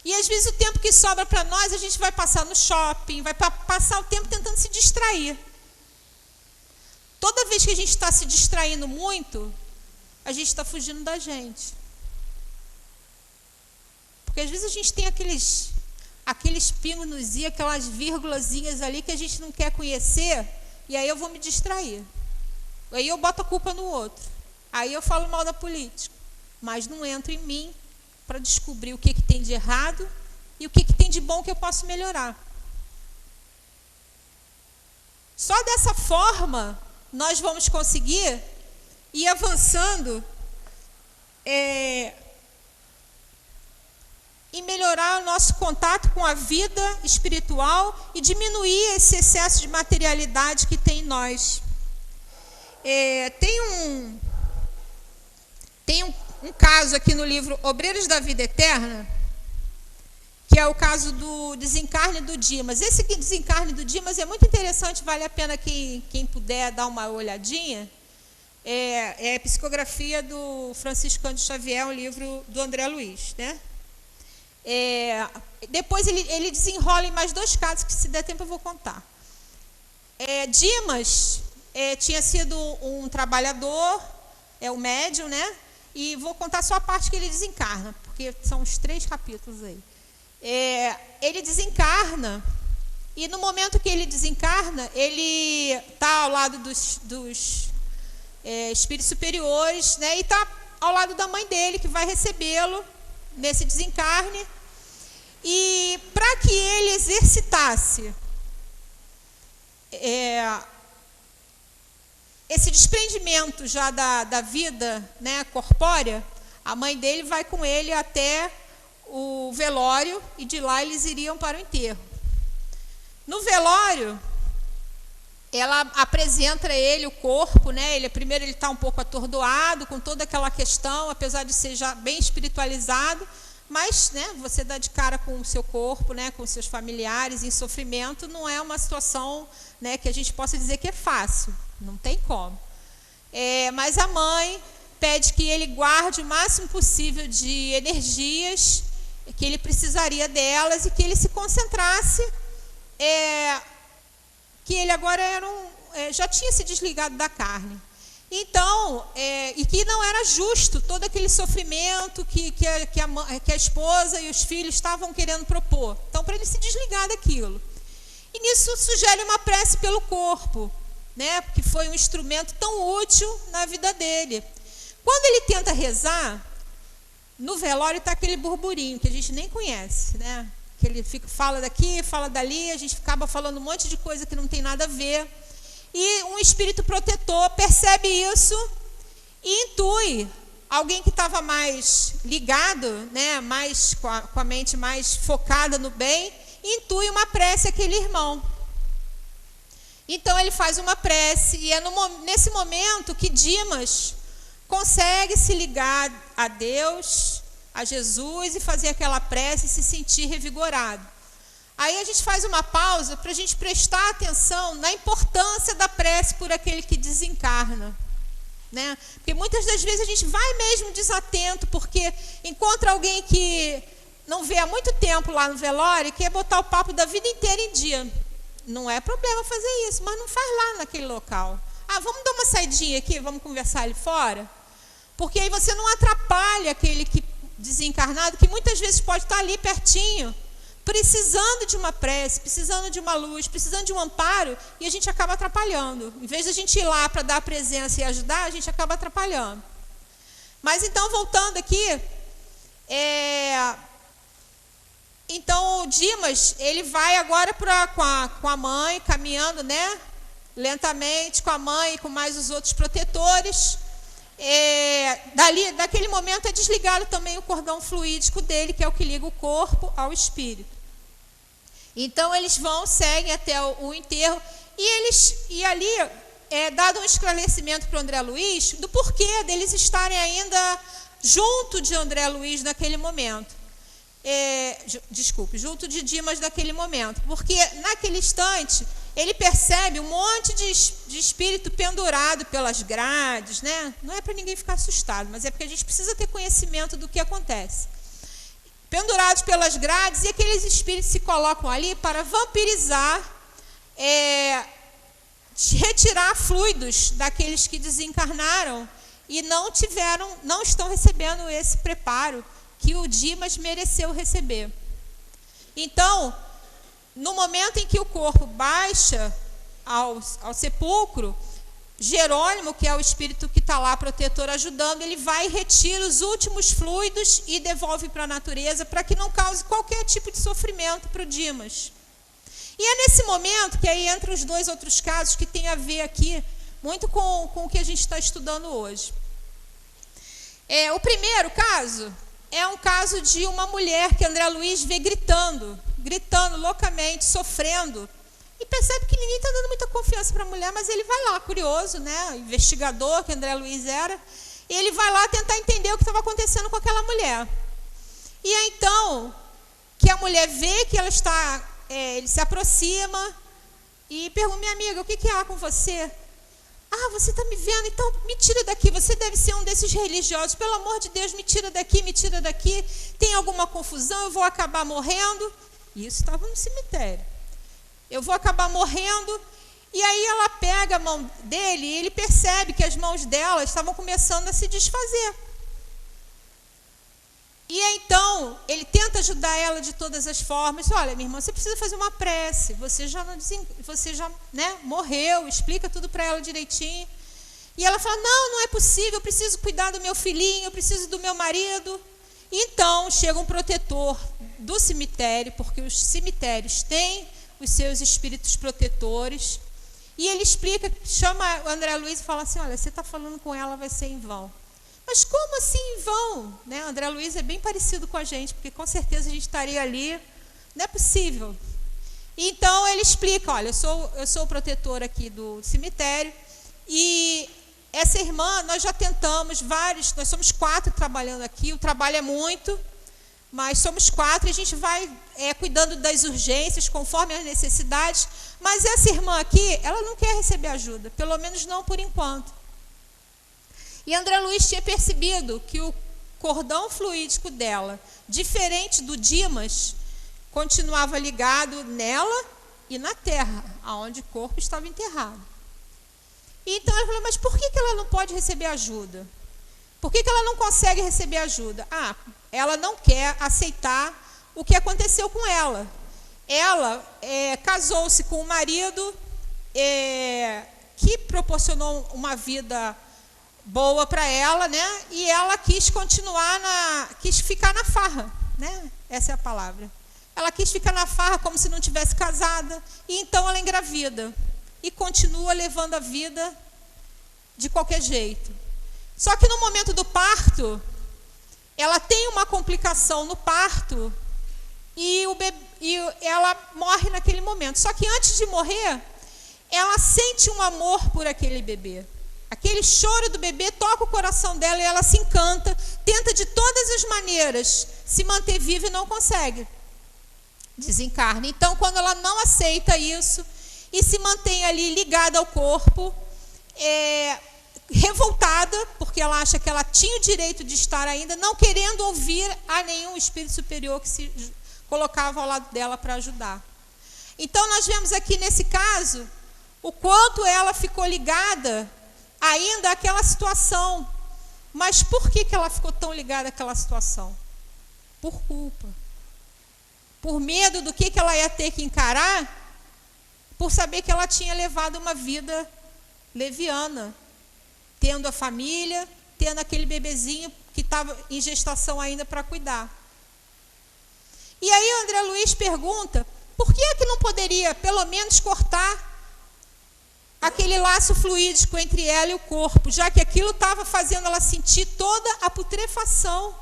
E às vezes o tempo que sobra para nós, a gente vai passar no shopping, vai passar o tempo tentando se distrair. Toda vez que a gente está se distraindo muito, a gente está fugindo da gente. Porque às vezes a gente tem aqueles pingos nos i, aquelas vírgulazinhas ali que a gente não quer conhecer, e aí eu vou me distrair. Aí eu boto a culpa no outro. Aí eu falo mal da política. Mas não entro em mim para descobrir o que tem de errado e o que tem de bom que eu posso melhorar. Só dessa forma nós vamos conseguir ir avançando e melhorar o nosso contato com a vida espiritual e diminuir esse excesso de materialidade que tem em nós. Tem um caso aqui no livro Obreiros da Vida Eterna, que é o caso do desencarne do Dimas. Esse desencarne do Dimas é muito interessante, vale a pena quem puder dar uma olhadinha. É a psicografia do Francisco Cândido Xavier, um livro do André Luiz, né? Depois ele desenrola em mais 2 casos, que se der tempo eu vou contar. Dimas tinha sido um trabalhador, um médium, né? E vou contar só a parte que ele desencarna, porque são os 3 capítulos aí. Ele desencarna, e no momento que ele desencarna, ele está ao lado dos espíritos superiores, né, e está ao lado da mãe dele, que vai recebê-lo nesse desencarne. E para que ele exercitasse esse desprendimento já da vida, né, corpórea, a mãe dele vai com ele até o velório, e de lá eles iriam para o enterro. No velório, ela apresenta a ele o corpo, né? Primeiro ele está um pouco atordoado com toda aquela questão, apesar de ser já bem espiritualizado, mas, né, você dá de cara com o seu corpo, né, com seus familiares em sofrimento, não é uma situação, né, que a gente possa dizer que é fácil, não tem como. Mas a mãe pede que ele guarde o máximo possível de energias, que ele precisaria delas, e que ele se concentrasse, que ele agora já tinha se desligado da carne. Então, e que não era justo todo aquele sofrimento que a esposa e os filhos estavam querendo propor. Então, para ele se desligar daquilo. E nisso sugere uma prece pelo corpo, né, que foi um instrumento tão útil na vida dele. Quando ele tenta rezar, no velório está aquele burburinho que a gente nem conhece, né? Que ele fala daqui, fala dali, a gente acaba falando um monte de coisa que não tem nada a ver. E um espírito protetor percebe isso e intui alguém que estava mais ligado, né, mais com a mente mais focada no bem, intui uma prece àquele irmão. Então ele faz uma prece, e é nesse momento que Dimas consegue se ligar a Deus, a Jesus, e fazer aquela prece e se sentir revigorado. Aí a gente faz uma pausa para a gente prestar atenção na importância da prece por aquele que desencarna, né? Porque muitas das vezes a gente vai mesmo desatento, porque encontra alguém que não vê há muito tempo lá no velório e quer botar o papo da vida inteira em dia. Não é problema fazer isso, mas não faz lá naquele local. Vamos dar uma saidinha aqui, vamos conversar ali fora? Porque aí você não atrapalha aquele que desencarnado, que muitas vezes pode estar ali pertinho, precisando de uma prece, precisando de uma luz, precisando de um amparo, e a gente acaba atrapalhando. Em vez de a gente ir lá para dar a presença e ajudar, a gente acaba atrapalhando. Mas então, voltando aqui, então o Dimas, ele vai agora com a mãe, caminhando, né, lentamente, com a mãe e com mais os outros protetores. Daquele momento é desligado também o cordão fluídico dele, que é o que liga o corpo ao espírito. Então eles seguem até o enterro, e ali é dado um esclarecimento para o André Luiz do porquê deles estarem ainda junto de André Luiz naquele momento. Junto de Dimas naquele momento, porque naquele instante ele percebe um monte de espírito pendurado pelas grades, né? Não é para ninguém ficar assustado, mas é porque a gente precisa ter conhecimento do que acontece. Pendurados pelas grades, e aqueles espíritos se colocam ali para vampirizar, retirar fluidos daqueles que desencarnaram e não estão recebendo esse preparo que o Dimas mereceu receber. Então, no momento em que o corpo baixa ao sepulcro, Jerônimo, que é o espírito que está lá, protetor, ajudando, ele vai e retira os últimos fluidos e devolve para a natureza, para que não cause qualquer tipo de sofrimento para o Dimas. E é nesse momento que aí entram os 2 outros casos que tem a ver aqui muito com o que a gente está estudando hoje. O primeiro caso é um caso de uma mulher que André Luiz vê gritando loucamente, sofrendo, e percebe que ninguém está dando muita confiança para a mulher, mas ele vai lá, curioso, né, investigador que André Luiz era, e ele vai lá tentar entender o que estava acontecendo com aquela mulher. E é então que a mulher vê que ela está, ele se aproxima e pergunta: minha amiga, o que há com você? Você está me vendo? Então me tira daqui, você deve ser um desses religiosos, pelo amor de Deus, me tira daqui, tem alguma confusão, eu vou acabar morrendo. E isso estava no cemitério. Eu vou acabar morrendo. E aí ela pega a mão dele e ele percebe que as mãos dela estavam começando a se desfazer. E então, ele tenta ajudar ela de todas as formas. Olha, minha irmã, você precisa fazer uma prece. Você já morreu. Explica tudo para ela direitinho. E ela fala, não é possível. Eu preciso cuidar do meu filhinho. Eu preciso do meu marido. Então, chega um protetor do cemitério, porque os cemitérios têm os seus espíritos protetores. E ele explica, chama o André Luiz e fala assim, olha, você está falando com ela, vai ser em vão. Mas como assim em vão? Né? O André Luiz é bem parecido com a gente, porque com certeza a gente estaria ali. Não é possível. Então ele explica, olha, eu sou o protetor aqui do cemitério, e essa irmã, nós já tentamos nós somos 4 trabalhando aqui, o trabalho é muito, mas somos 4 e a gente vai cuidando das urgências, conforme as necessidades, mas essa irmã aqui, ela não quer receber ajuda, pelo menos não por enquanto. E André Luiz tinha percebido que o cordão fluídico dela, diferente do Dimas, continuava ligado nela e na terra, aonde o corpo estava enterrado. E então ele falou, mas por que ela não pode receber ajuda? Por que ela não consegue receber ajuda? Ela não quer aceitar o que aconteceu com ela. Ela casou-se com um marido que proporcionou uma vida boa para ela, né? E ela quis quis ficar na farra, né? Essa é a palavra. Ela quis ficar na farra como se não tivesse casada, e então ela engravida e continua levando a vida de qualquer jeito. Só que no momento do parto, ela tem uma complicação no parto e ela morre naquele momento. Só que antes de morrer, ela sente um amor por aquele bebê. Aquele choro do bebê toca o coração dela e ela se encanta, tenta de todas as maneiras se manter viva e não consegue. Desencarna. Então, quando ela não aceita isso e se mantém ali ligada ao corpo, revoltada, porque ela acha que ela tinha o direito de estar ainda, não querendo ouvir a nenhum espírito superior que se colocava ao lado dela para ajudar. Então, nós vemos aqui nesse caso o quanto ela ficou ligada ainda àquela situação. Mas por que ela ficou tão ligada àquela situação? Por culpa. Por medo do que ela ia ter que encarar, por saber que ela tinha levado uma vida leviana, tendo a família, tendo aquele bebezinho que estava em gestação ainda para cuidar. E aí o André Luiz pergunta, por que é que não poderia, pelo menos, cortar aquele laço fluídico entre ela e o corpo, já que aquilo estava fazendo ela sentir toda a putrefação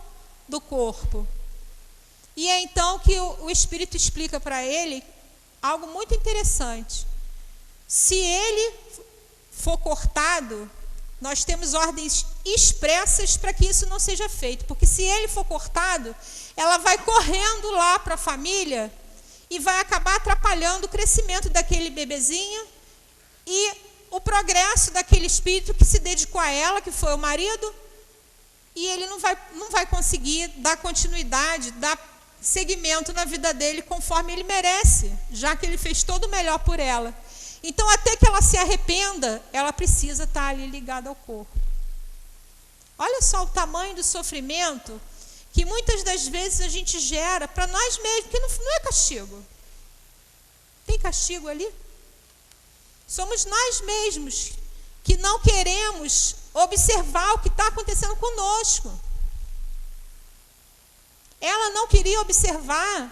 do corpo. E é então que o Espírito explica para ele algo muito interessante. Se ele for cortado, nós temos ordens expressas para que isso não seja feito. Porque se ele for cortado, ela vai correndo lá para a família e vai acabar atrapalhando o crescimento daquele bebezinho e o progresso daquele espírito que se dedicou a ela, que foi o marido, e ele não vai conseguir dar continuidade, dar seguimento na vida dele conforme ele merece, já que ele fez todo o melhor por ela. Então, até que ela se arrependa, ela precisa estar ali ligada ao corpo. Olha só o tamanho do sofrimento que muitas das vezes a gente gera para nós mesmos, porque não é castigo. Tem castigo ali? Somos nós mesmos que não queremos observar o que está acontecendo conosco. Ela não queria observar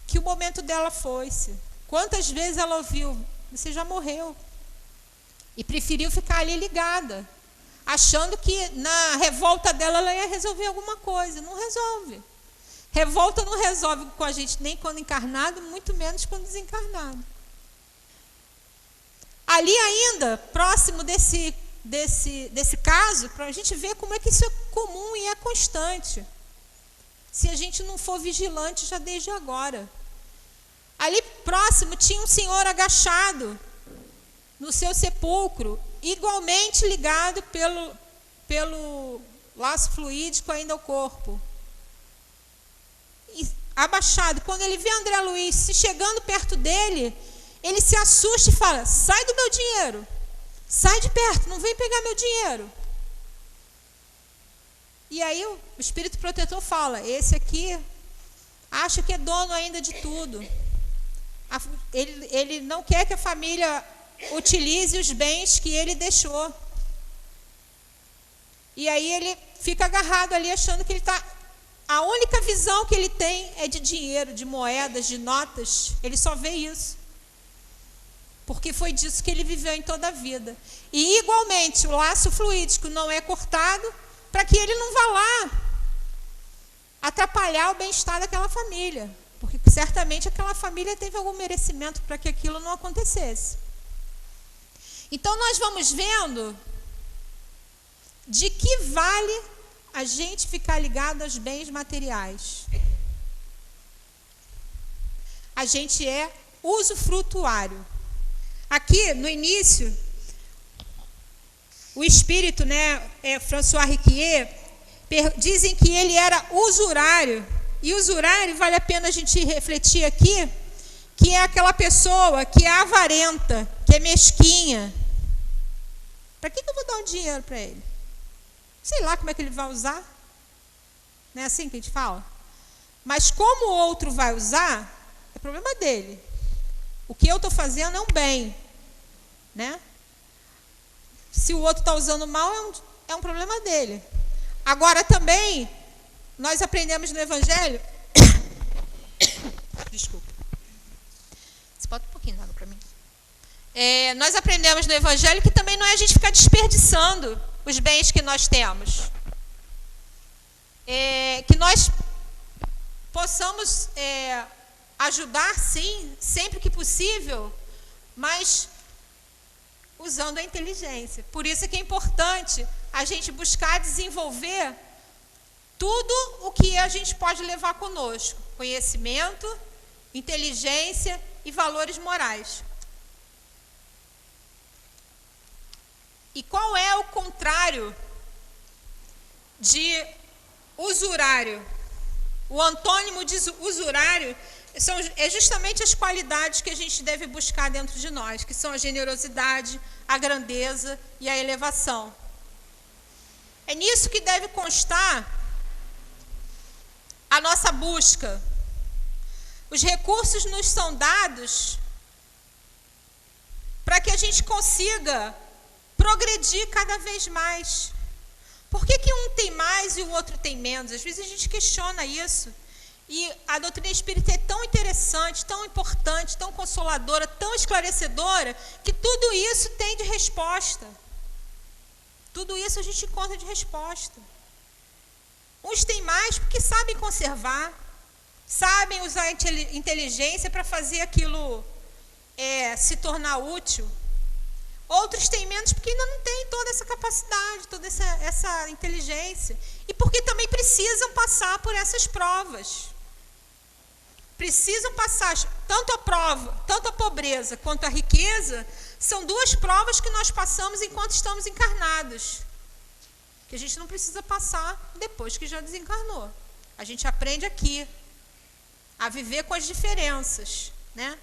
que o momento dela foi-se. Quantas vezes ela ouviu, você já morreu. E preferiu ficar ali ligada, achando que na revolta dela ela ia resolver alguma coisa. Não resolve. Revolta não resolve com a gente nem quando encarnado, muito menos quando desencarnado. Ali ainda, próximo desse caso, para a gente ver como é que isso é comum e é constante. Se a gente não for vigilante já desde agora. Ali próximo tinha um senhor agachado no seu sepulcro, igualmente ligado pelo laço fluídico ainda ao corpo. E abaixado. Quando ele vê André Luiz se chegando perto dele, ele se assusta e fala, sai do meu dinheiro. Sai de perto, não vem pegar meu dinheiro. E aí o espírito protetor fala, esse aqui acha que é dono ainda de tudo. Ele não quer que a família utilize os bens que ele deixou. E aí ele fica agarrado ali achando que ele está... A única visão que ele tem é de dinheiro, de moedas, de notas. Ele só vê isso. Porque foi disso que ele viveu em toda a vida. E igualmente o laço fluídico não é cortado para que ele não vá lá atrapalhar o bem-estar daquela família. Porque certamente aquela família teve algum merecimento para que aquilo não acontecesse. Então nós vamos vendo de que vale a gente ficar ligado aos bens materiais. A gente é usufrutuário. Aqui no início, o espírito, François Riquier, dizem que ele era usurário. E usurário, vale a pena a gente refletir aqui, que é aquela pessoa que é avarenta, que é mesquinha. Para que eu vou dar um dinheiro para ele? Sei lá como é que ele vai usar. Não é assim que a gente fala? Mas como o outro vai usar, é problema dele. O que eu estou fazendo é um bem. Né? Se o outro está usando mal, é um problema dele. Agora também, nós aprendemos no Evangelho... Desculpa. Você bota um pouquinho de água para mim. Nós aprendemos no Evangelho que também não é a gente ficar desperdiçando os bens que nós temos. Que nós possamos ajudar, sim, sempre que possível, mas usando a inteligência. Por isso é que é importante a gente buscar desenvolver tudo o que a gente pode levar conosco. Conhecimento, inteligência e valores morais. E qual é o contrário de usurário? O antônimo de usurário é justamente as qualidades que a gente deve buscar dentro de nós, que são a generosidade, a grandeza e a elevação. É nisso que deve constar a nossa busca. Os recursos nos são dados para que a gente consiga progredir cada vez mais. Por que um tem mais e o outro tem menos? Às vezes a gente questiona isso. E a doutrina espírita é tão interessante, tão importante, tão consoladora, tão esclarecedora, que tudo isso tem de resposta. Tudo isso a gente encontra de resposta. Uns têm mais porque sabem conservar, sabem usar a inteligência para fazer aquilo se tornar útil. Outros têm menos porque ainda não têm toda essa capacidade, toda essa inteligência. E porque também precisam passar por essas provas. Precisam passar, tanto a pobreza quanto a riqueza, são duas provas que nós passamos enquanto estamos encarnados. Que a gente não precisa passar depois que já desencarnou. A gente aprende aqui a viver com as diferenças, né?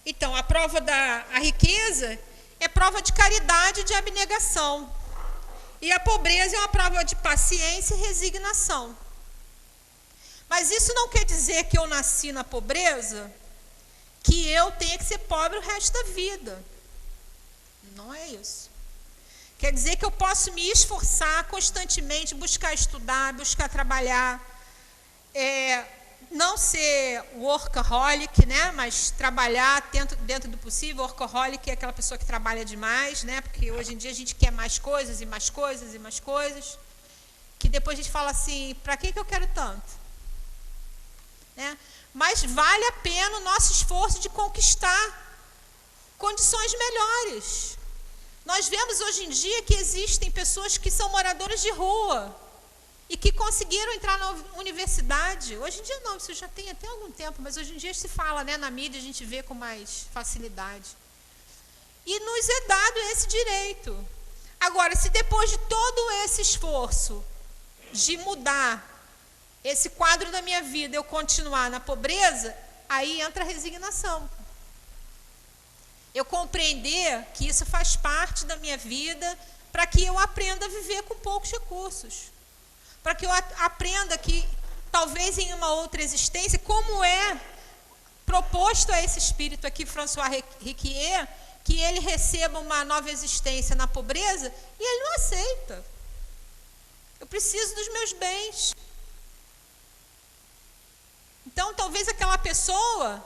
Então, a prova da riqueza é prova de caridade e de abnegação. E a pobreza é uma prova de paciência e resignação. Mas isso não quer dizer que eu nasci na pobreza, que eu tenha que ser pobre o resto da vida. Não é isso. Quer dizer que eu posso me esforçar constantemente, buscar estudar, buscar trabalhar, não ser workaholic, né? Mas trabalhar dentro do possível. Workaholic é aquela pessoa que trabalha demais, né? Porque hoje em dia a gente quer mais coisas e mais coisas e mais coisas, que depois a gente fala assim, para que eu quero tanto? Né? Mas vale a pena o nosso esforço de conquistar condições melhores. Nós vemos hoje em dia que existem pessoas que são moradoras de rua e que conseguiram entrar na universidade. Hoje em dia não, isso já tem até algum tempo, mas hoje em dia se fala, né, na mídia, a gente vê com mais facilidade. E nos é dado esse direito. Agora, se depois de todo esse esforço de mudar esse quadro da minha vida, eu continuar na pobreza, aí entra a resignação. Eu compreender que isso faz parte da minha vida para que eu aprenda a viver com poucos recursos. para que eu aprenda que talvez em uma outra existência, como é proposto a esse espírito aqui, François Riquier, que ele receba uma nova existência na pobreza, e ele não aceita. Eu preciso dos meus bens. Então, talvez aquela pessoa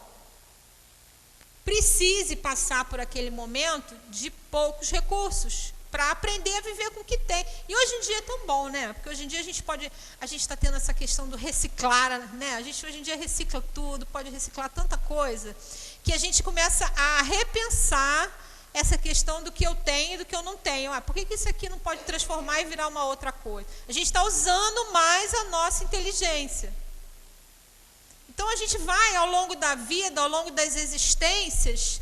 precise passar por aquele momento de poucos recursos para aprender a viver com o que tem. E hoje em dia é tão bom, né? Porque hoje em dia a gente está tendo essa questão do reciclar, né? A gente hoje em dia recicla tudo, pode reciclar tanta coisa, que a gente começa a repensar essa questão do que eu tenho e do que eu não tenho. Por que isso aqui não pode transformar e virar uma outra coisa? A gente está usando mais a nossa inteligência. Então, a gente vai, ao longo da vida, ao longo das existências,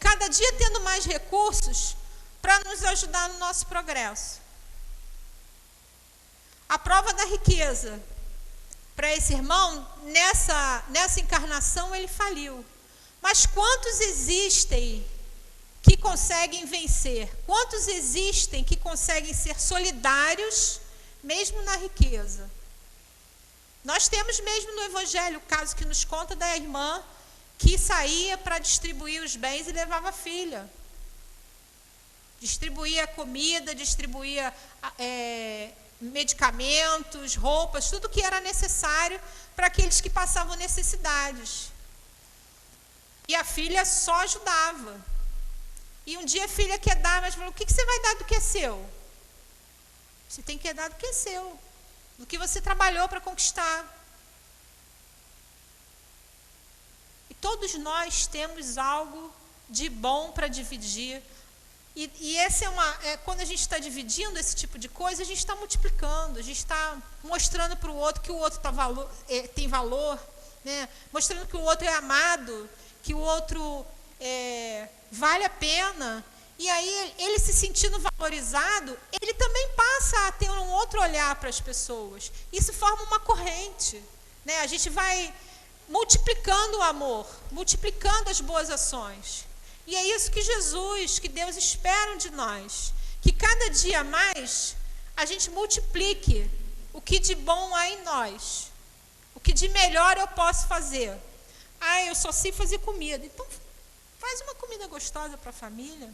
cada dia tendo mais recursos para nos ajudar no nosso progresso. A prova da riqueza para esse irmão, nessa encarnação, ele faliu. Mas quantos existem que conseguem vencer? Quantos existem que conseguem ser solidários, mesmo na riqueza? Nós temos mesmo no Evangelho o caso que nos conta da irmã que saía para distribuir os bens e levava a filha. Distribuía comida, distribuía medicamentos, roupas, tudo que era necessário para aqueles que passavam necessidades. E a filha só ajudava. E um dia a filha quer dar, mas falou: o que você vai dar do que é seu? Você tem que dar do que é seu, do que você trabalhou para conquistar. E todos nós temos algo de bom para dividir. E essa quando a gente está dividindo esse tipo de coisa, a gente está multiplicando, a gente está mostrando para o outro que o outro tem valor, né? Mostrando que o outro é amado, que o outro vale a pena. E aí, ele se sentindo valorizado, ele também passa a ter um outro olhar para as pessoas. Isso forma uma corrente, né? A gente vai multiplicando o amor, multiplicando as boas ações. E é isso que Jesus, que Deus esperam de nós. Que cada dia mais a gente multiplique o que de bom há em nós. O que de melhor eu posso fazer. Eu só sei fazer comida. Então, faz uma comida gostosa para a família.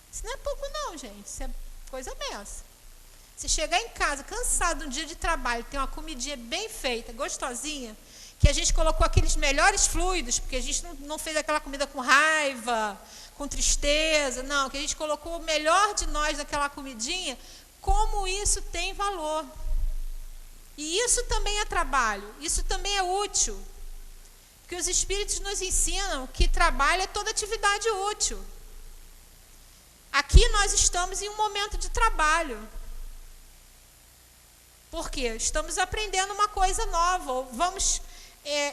Isso não é pouco não, gente. Isso é coisa beça. Se chegar em casa cansado um dia de trabalho, tem uma comidinha bem feita, gostosinha, que a gente colocou aqueles melhores fluidos, porque a gente não fez aquela comida com raiva, com tristeza, não, que a gente colocou o melhor de nós naquela comidinha, como isso tem valor. E isso também é trabalho, isso também é útil. Porque os espíritos nos ensinam que trabalho é toda atividade útil. Aqui nós estamos em um momento de trabalho. Por quê? Estamos aprendendo uma coisa nova, ou vamos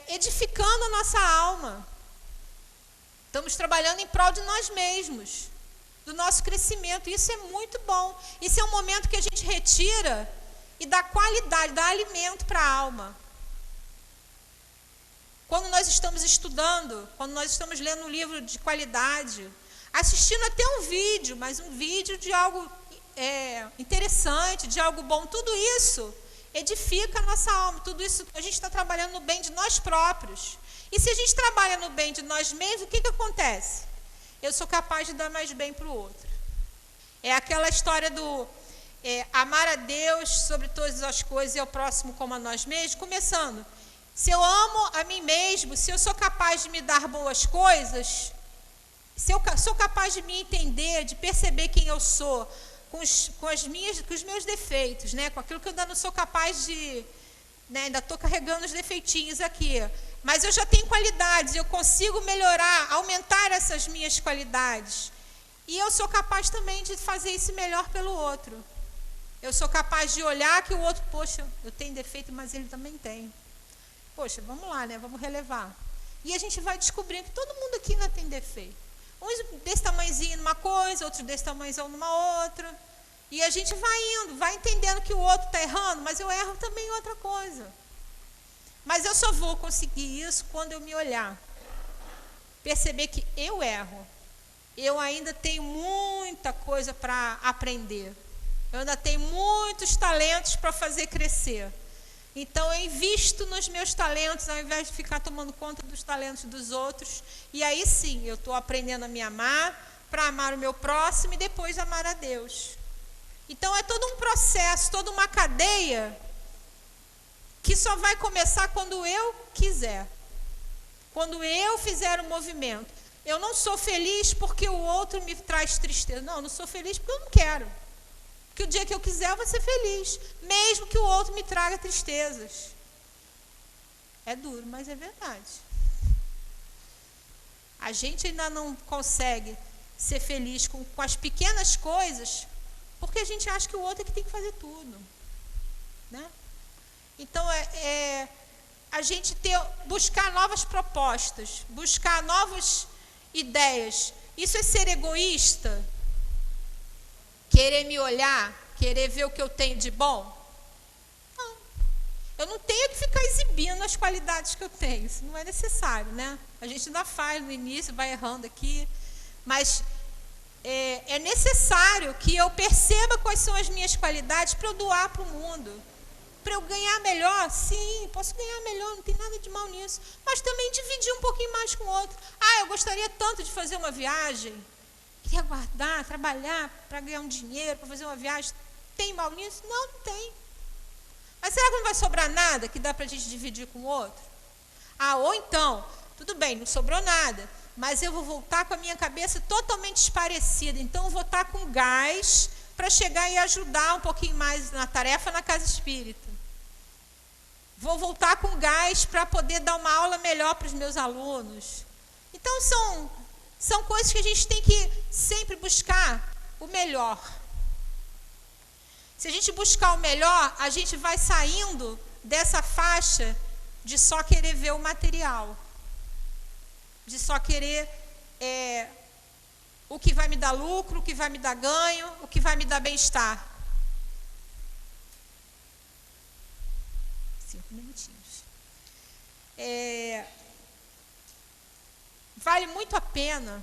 edificando a nossa alma. Estamos trabalhando em prol de nós mesmos, do nosso crescimento. Isso é muito bom. Isso é um momento que a gente retira e dá qualidade, dá alimento para a alma. Quando nós estamos estudando, quando nós estamos lendo um livro de qualidade, assistindo até um vídeo, mas um vídeo de algo interessante, de algo bom, tudo isso edifica a nossa alma, tudo isso a gente está trabalhando no bem de nós próprios. E se a gente trabalha no bem de nós mesmos, o que acontece? Eu sou capaz de dar mais bem para o outro. É aquela história do amar a Deus sobre todas as coisas e ao próximo como a nós mesmos, começando. Se eu amo a mim mesmo, se eu sou capaz de me dar boas coisas, se eu sou capaz de me entender, de perceber quem eu sou, com os meus defeitos, né? Com aquilo que eu ainda não sou capaz de... Né? Ainda estou carregando os defeitinhos aqui. Mas eu já tenho qualidades, eu consigo melhorar, aumentar essas minhas qualidades. E eu sou capaz também de fazer isso melhor pelo outro. Eu sou capaz de olhar que o outro, poxa, eu tenho defeito, mas ele também tem. Poxa, vamos lá, né? Vamos relevar. E a gente vai descobrindo que todo mundo aqui ainda tem defeito. Uns desse tamanhozinho numa coisa, outros desse tamanhozinho numa outra. E a gente vai indo, vai entendendo que o outro está errando, mas eu erro também em outra coisa. Mas eu só vou conseguir isso quando eu me olhar. Perceber que eu erro. Eu ainda tenho muita coisa para aprender. Eu ainda tenho muitos talentos para fazer crescer. Então, eu invisto nos meus talentos, ao invés de ficar tomando conta dos talentos dos outros. E aí sim, eu estou aprendendo a me amar, para amar o meu próximo e depois amar a Deus. Então, é todo um processo, toda uma cadeia que só vai começar quando eu quiser. Quando eu fizer o movimento. Eu não sou feliz porque o outro me traz tristeza. Não, eu não sou feliz porque eu não quero. Porque o dia que eu quiser eu vou ser feliz. Mesmo que o outro me traga tristezas. É duro, mas é verdade. A gente ainda não consegue ser feliz com as pequenas coisas, porque a gente acha que o outro é que tem que fazer tudo. Né? Então, a gente buscar novas propostas, buscar novas ideias. Isso é ser egoísta? Querer me olhar, querer ver o que eu tenho de bom? Não. Eu não tenho que ficar exibindo as qualidades que eu tenho. Isso não é necessário, né? A gente ainda faz no início, vai errando aqui. Mas é necessário que eu perceba quais são as minhas qualidades para eu doar para o mundo. Para eu ganhar melhor, sim, posso ganhar melhor, não tem nada de mal nisso. Mas também dividir um pouquinho mais com o outro. Eu gostaria tanto de fazer uma viagem. Queria guardar, trabalhar para ganhar um dinheiro, para fazer uma viagem. Tem mal nisso? Não, não tem. Mas será que não vai sobrar nada que dá para a gente dividir com o outro? Ou então, tudo bem, não sobrou nada, mas eu vou voltar com a minha cabeça totalmente esparecida. Então, eu vou estar com gás para chegar e ajudar um pouquinho mais na tarefa na casa espírita. Vou voltar com gás para poder dar uma aula melhor para os meus alunos. Então, são coisas que a gente tem que sempre buscar o melhor. Se a gente buscar o melhor, a gente vai saindo dessa faixa de só querer ver o material. De só querer o que vai me dar lucro, o que vai me dar ganho, o que vai me dar bem-estar. 5 minutinhos. Vale muito a pena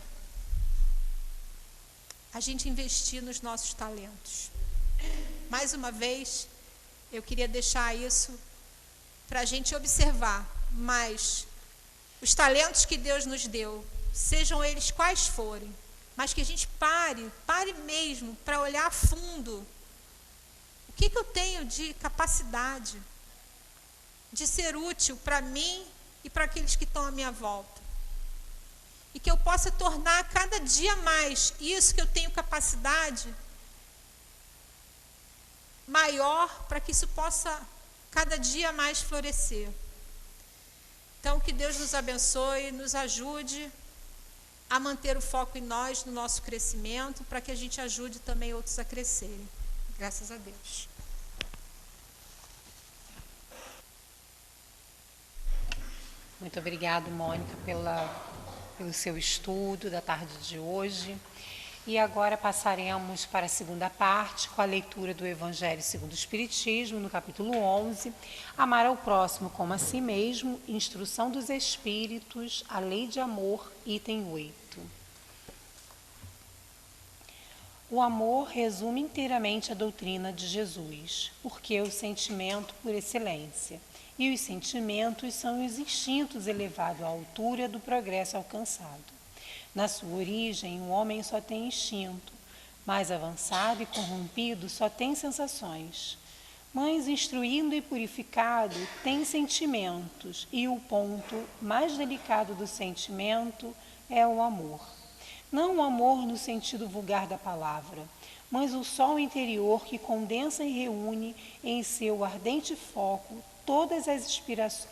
a gente investir nos nossos talentos. Mais uma vez, eu queria deixar isso para a gente observar, mas os talentos que Deus nos deu, sejam eles quais forem, mas que a gente pare mesmo para olhar a fundo. O que eu tenho de capacidade de ser útil para mim e para aqueles que estão à minha volta? E que eu possa tornar cada dia mais isso que eu tenho capacidade maior, para que isso possa cada dia mais florescer. Então, que Deus nos abençoe, nos ajude a manter o foco em nós, no nosso crescimento, para que a gente ajude também outros a crescerem. Graças a Deus. Muito obrigada, Mônica, pelo seu estudo da tarde de hoje. E agora passaremos para a segunda parte, com a leitura do Evangelho segundo o Espiritismo, no capítulo 11, Amar ao próximo como a si mesmo, Instrução dos Espíritos, a Lei de Amor, item 8. O amor resume inteiramente a doutrina de Jesus, porque é o sentimento por excelência, e os sentimentos são os instintos elevados à altura do progresso alcançado. Na sua origem, o homem só tem instinto, mais avançado e corrompido só tem sensações. Mas instruído e purificado tem sentimentos, e o ponto mais delicado do sentimento é o amor. Não o amor no sentido vulgar da palavra, mas o sol interior que condensa e reúne em seu ardente foco todas as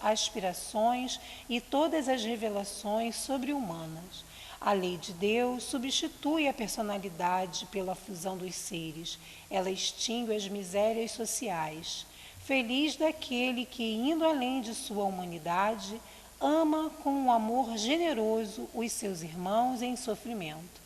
aspirações e todas as revelações sobre-humanas. A lei de Deus substitui a personalidade pela fusão dos seres. Ela extingue as misérias sociais. Feliz daquele que, indo além de sua humanidade, ama com um amor generoso os seus irmãos em sofrimento.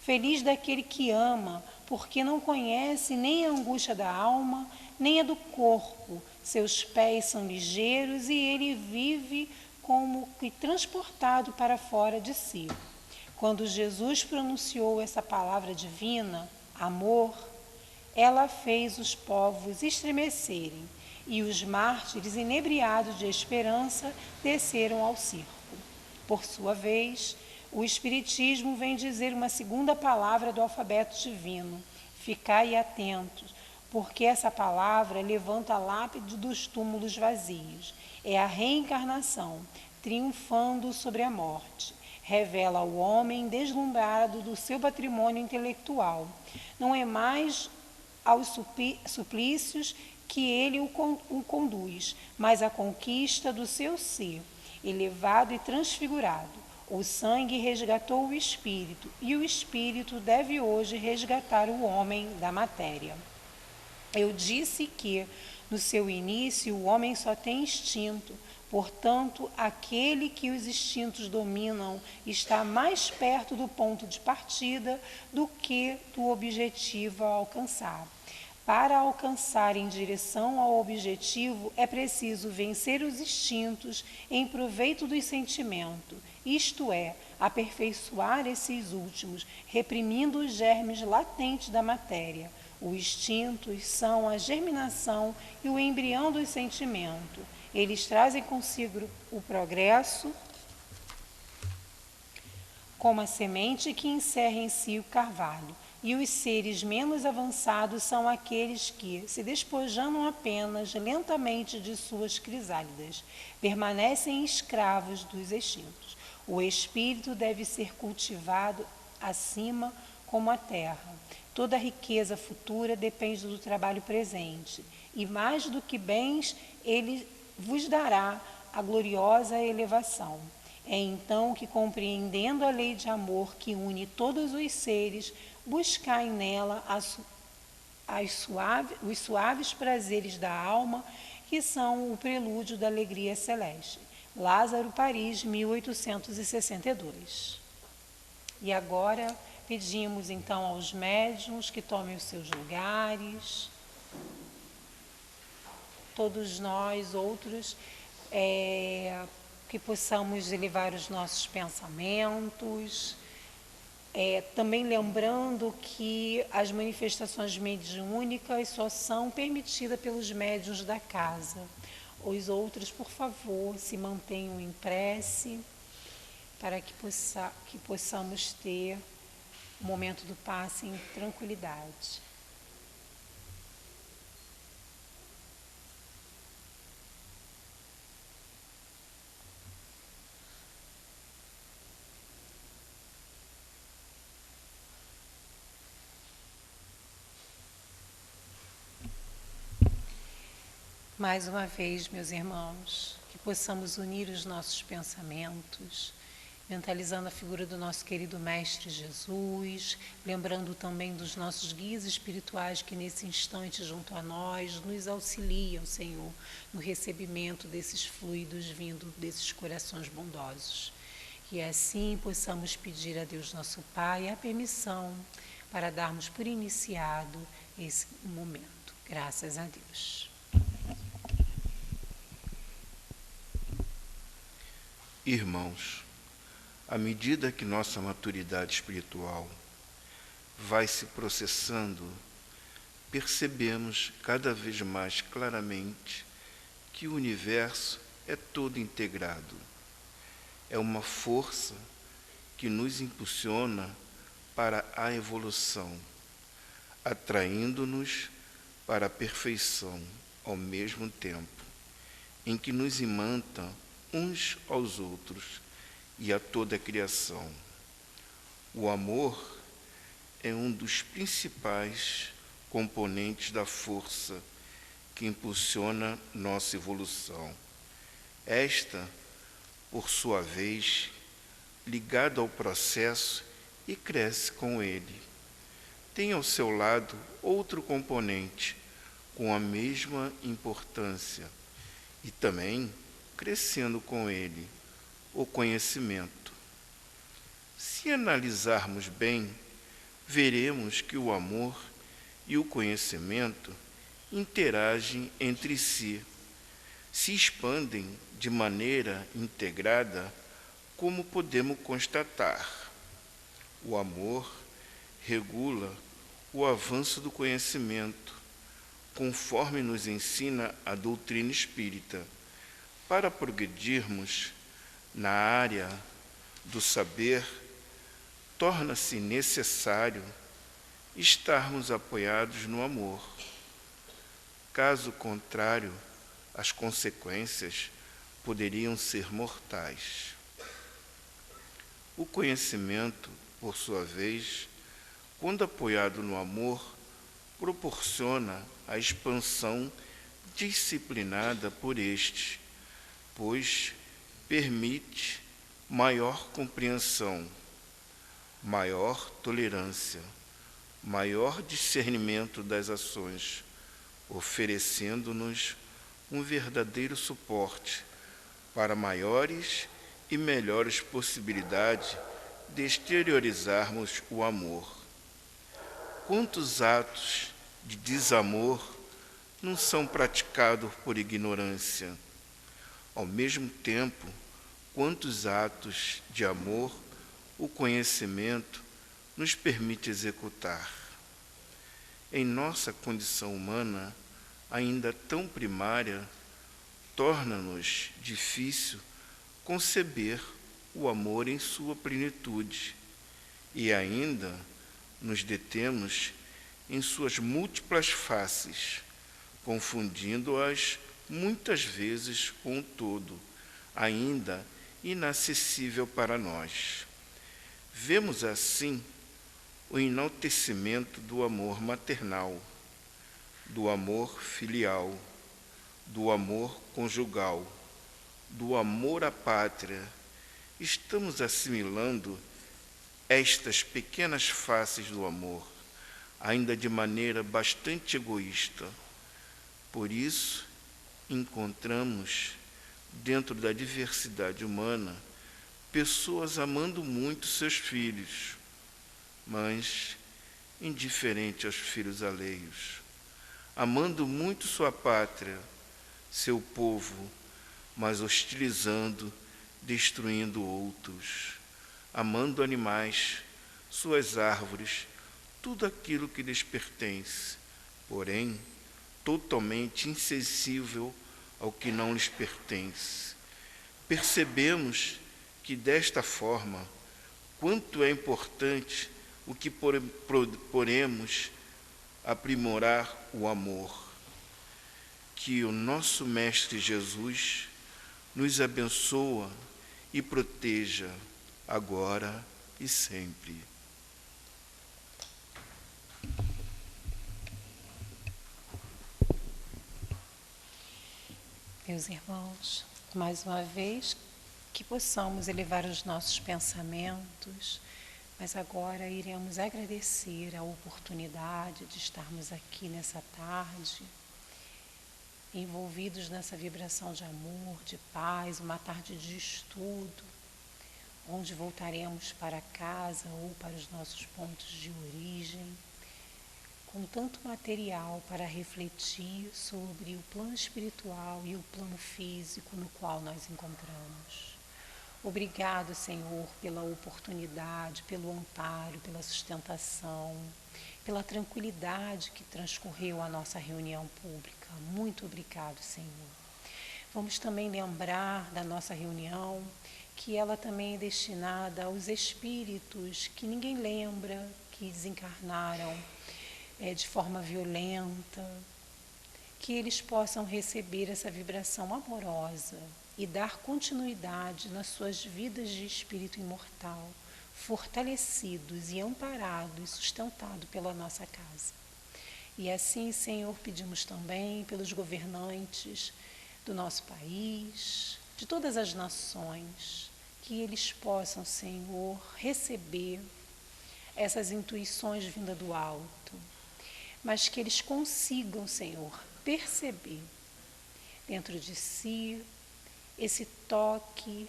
Feliz daquele que ama, porque não conhece nem a angústia da alma, nem a do corpo. Seus pés são ligeiros e ele vive como que transportado para fora de si. Quando Jesus pronunciou essa palavra divina, amor, ela fez os povos estremecerem, e os mártires, inebriados de esperança, desceram ao circo. Por sua vez, o Espiritismo vem dizer uma segunda palavra do alfabeto divino: ficai atentos, porque essa palavra levanta a lápide dos túmulos vazios. É a reencarnação, triunfando sobre a morte. Revela ao homem deslumbrado do seu patrimônio intelectual. Não é mais aos suplícios que ele o conduz, mas a conquista do seu ser, elevado e transfigurado. O sangue resgatou o espírito, e o espírito deve hoje resgatar o homem da matéria. Eu disse que, no seu início, o homem só tem instinto. Portanto, aquele que os instintos dominam está mais perto do ponto de partida do que do objetivo a alcançar. Para alcançar em direção ao objetivo, é preciso vencer os instintos em proveito dos sentimentos, isto é, aperfeiçoar esses últimos, reprimindo os germes latentes da matéria. Os instintos são a germinação e o embrião do sentimento. Eles trazem consigo o progresso, como a semente que encerra em si o carvalho. E os seres menos avançados são aqueles que, se despojando apenas lentamente de suas crisálidas, permanecem escravos dos instintos. O espírito deve ser cultivado acima como a terra. Toda a riqueza futura depende do trabalho presente, e mais do que bens, ele vos dará a gloriosa elevação. É então que, compreendendo a lei de amor que une todos os seres, buscai nela os suaves prazeres da alma, que são o prelúdio da alegria celeste. Lázaro, Paris, 1862. E agora pedimos então aos médiuns que tomem os seus lugares. Todos nós, outros, que possamos elevar os nossos pensamentos. Também lembrando que as manifestações mediúnicas só são permitidas pelos médiuns da casa. Os outros, por favor, se mantenham em prece para que possamos ter o momento do passe em tranquilidade. Mais uma vez, meus irmãos, que possamos unir os nossos pensamentos, mentalizando a figura do nosso querido Mestre Jesus, lembrando também dos nossos guias espirituais que nesse instante junto a nós nos auxiliam, Senhor, no recebimento desses fluidos vindo desses corações bondosos. E assim possamos pedir a Deus nosso Pai a permissão para darmos por iniciado esse momento. Graças a Deus. Irmãos, à medida que nossa maturidade espiritual vai se processando, percebemos cada vez mais claramente que o universo é todo integrado. É uma força que nos impulsiona para a evolução, atraindo-nos para a perfeição ao mesmo tempo, em que nos imanta uns aos outros e a toda a criação. O amor é um dos principais componentes da força que impulsiona nossa evolução. Esta, por sua vez, ligada ao processo e cresce com ele. Tem ao seu lado outro componente com a mesma importância e também crescendo com ele, o conhecimento. Se analisarmos bem, veremos que o amor e o conhecimento interagem entre si, se expandem de maneira integrada, como podemos constatar. O amor regula o avanço do conhecimento, conforme nos ensina a doutrina espírita. Para progredirmos na área do saber, torna-se necessário estarmos apoiados no amor. Caso contrário, as consequências poderiam ser mortais. O conhecimento, por sua vez, quando apoiado no amor, proporciona a expansão disciplinada por este, pois permite maior compreensão, maior tolerância, maior discernimento das ações, oferecendo-nos um verdadeiro suporte para maiores e melhores possibilidades de exteriorizarmos o amor. Quantos atos de desamor não são praticados por ignorância? Ao mesmo tempo, quantos atos de amor o conhecimento nos permite executar? Em nossa condição humana, ainda tão primária, torna-nos difícil conceber o amor em sua plenitude e ainda nos detemos em suas múltiplas faces, confundindo-as muitas vezes com o todo, ainda inacessível para nós. Vemos assim o enaltecimento do amor maternal, do amor filial, do amor conjugal, do amor à pátria. Estamos assimilando estas pequenas faces do amor, ainda de maneira bastante egoísta. Por isso, encontramos, dentro da diversidade humana, pessoas amando muito seus filhos, mas indiferente aos filhos alheios, amando muito sua pátria, seu povo, mas hostilizando, destruindo outros, amando animais, suas árvores, tudo aquilo que lhes pertence, porém, totalmente insensível ao que não lhes pertence. Percebemos que, desta forma, quanto é importante o que poremos aprimorar o amor. Que o nosso Mestre Jesus nos abençoa e proteja agora e sempre. Meus irmãos, mais uma vez, que possamos elevar os nossos pensamentos, mas agora iremos agradecer a oportunidade de estarmos aqui nessa tarde, envolvidos nessa vibração de amor, de paz, uma tarde de estudo, onde voltaremos para casa ou para os nossos pontos de origem, com tanto material para refletir sobre o plano espiritual e o plano físico no qual nós encontramos. Obrigado, Senhor, pela oportunidade, pelo amparo, pela sustentação, pela tranquilidade que transcorreu a nossa reunião pública. Muito obrigado, Senhor. Vamos também lembrar da nossa reunião que ela também é destinada aos espíritos que ninguém lembra, que desencarnaram de forma violenta, que eles possam receber essa vibração amorosa e dar continuidade nas suas vidas de espírito imortal, fortalecidos e amparados e sustentados pela nossa casa. E assim, Senhor, pedimos também pelos governantes do nosso país, de todas as nações, que eles possam, Senhor, receber essas intuições vindas do alto, mas que eles consigam, Senhor, perceber dentro de si esse toque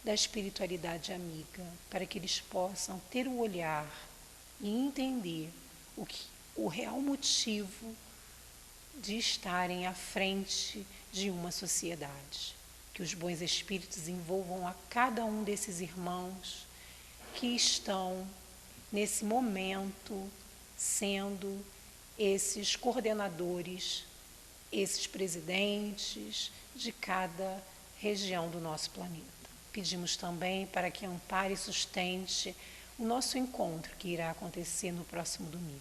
da espiritualidade amiga, para que eles possam ter o olhar e entender o real motivo de estarem à frente de uma sociedade. Que os bons espíritos envolvam a cada um desses irmãos que estão nesse momento sendo esses coordenadores, esses presidentes de cada região do nosso planeta. Pedimos também para que ampare e sustente o nosso encontro que irá acontecer no próximo domingo.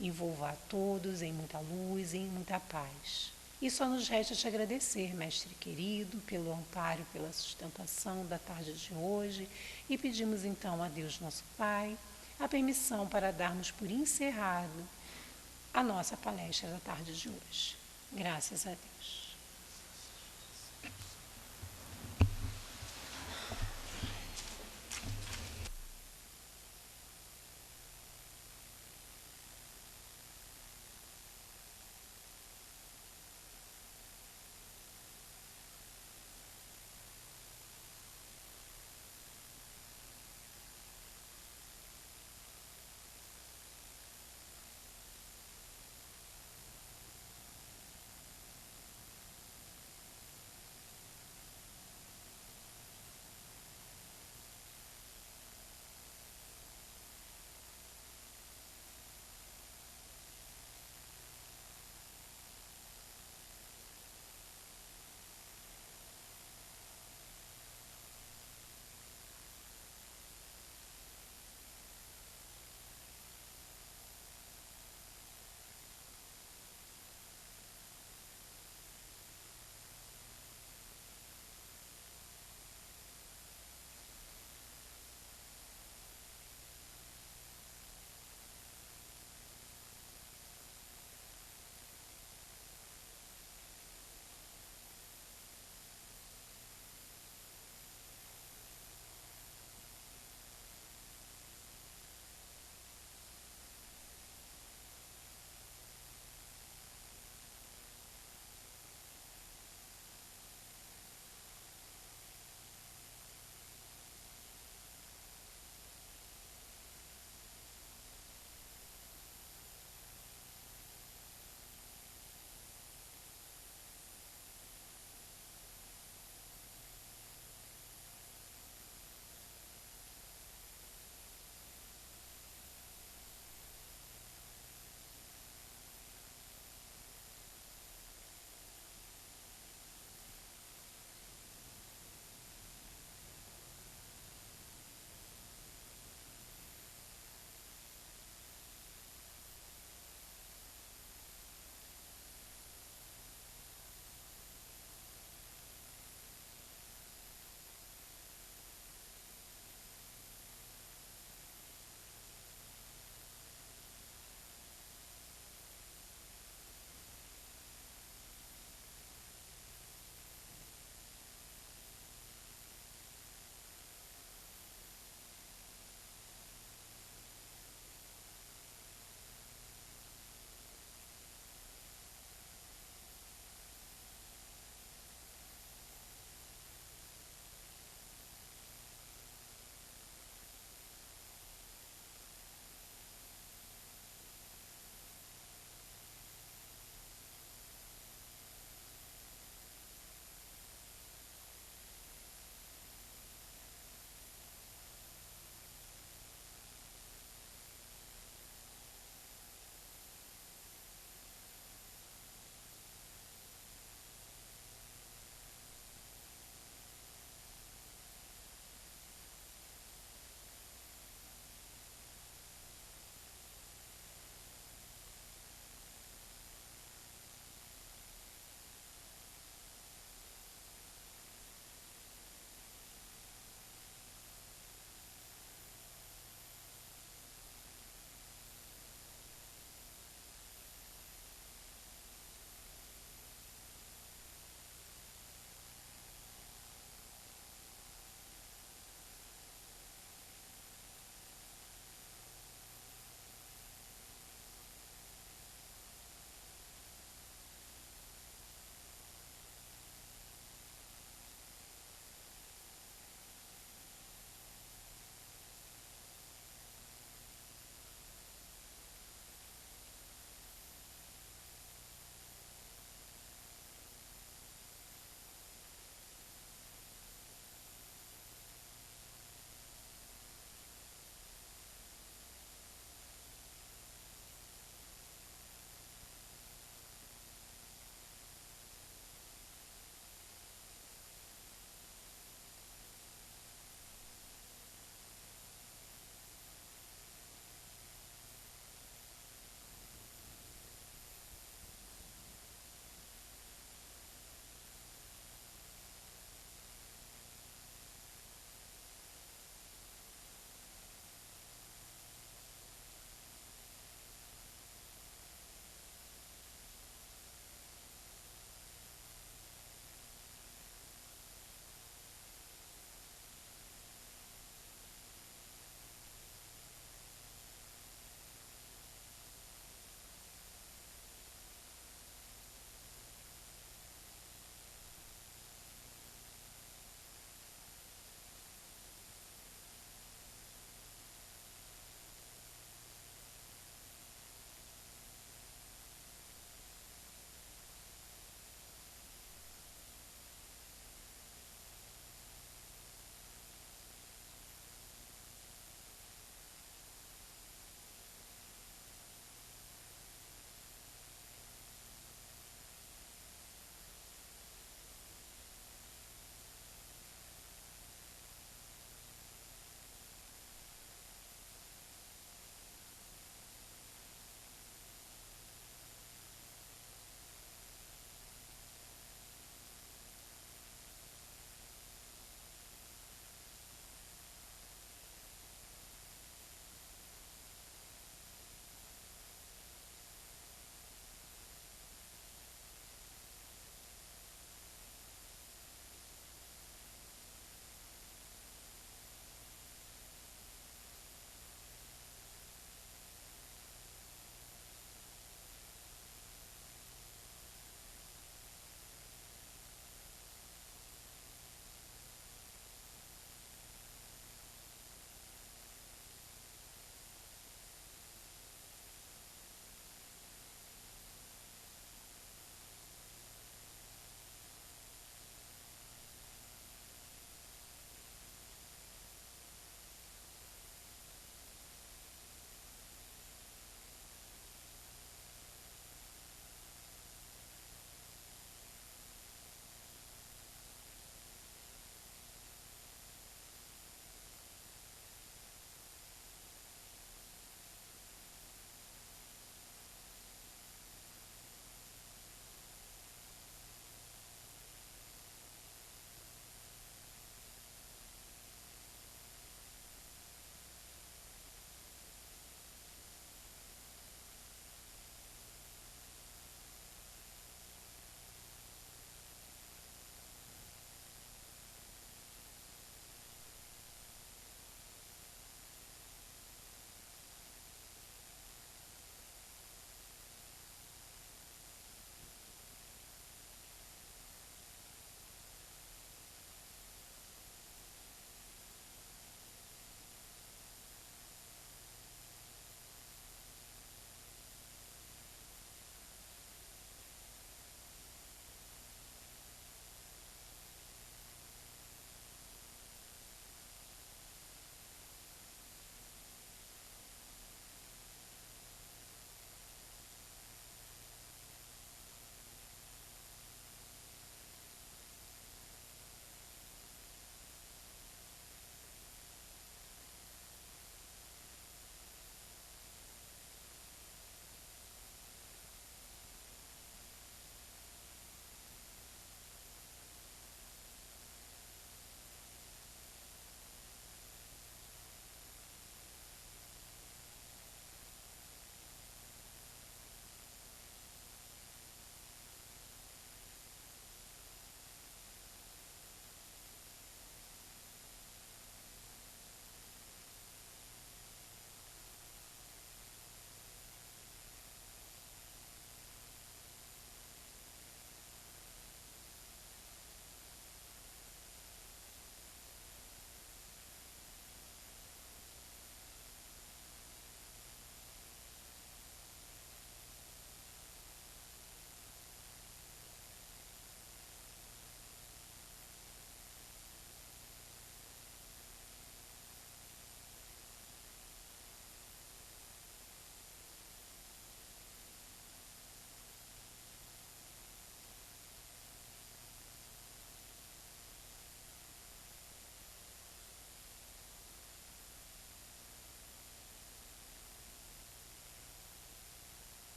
Envolva a todos em muita luz e em muita paz. E só nos resta te agradecer, Mestre querido, pelo amparo, pela sustentação da tarde de hoje, e pedimos então a Deus nosso Pai a permissão para darmos por encerrado a nossa palestra da tarde de hoje. Graças a Deus.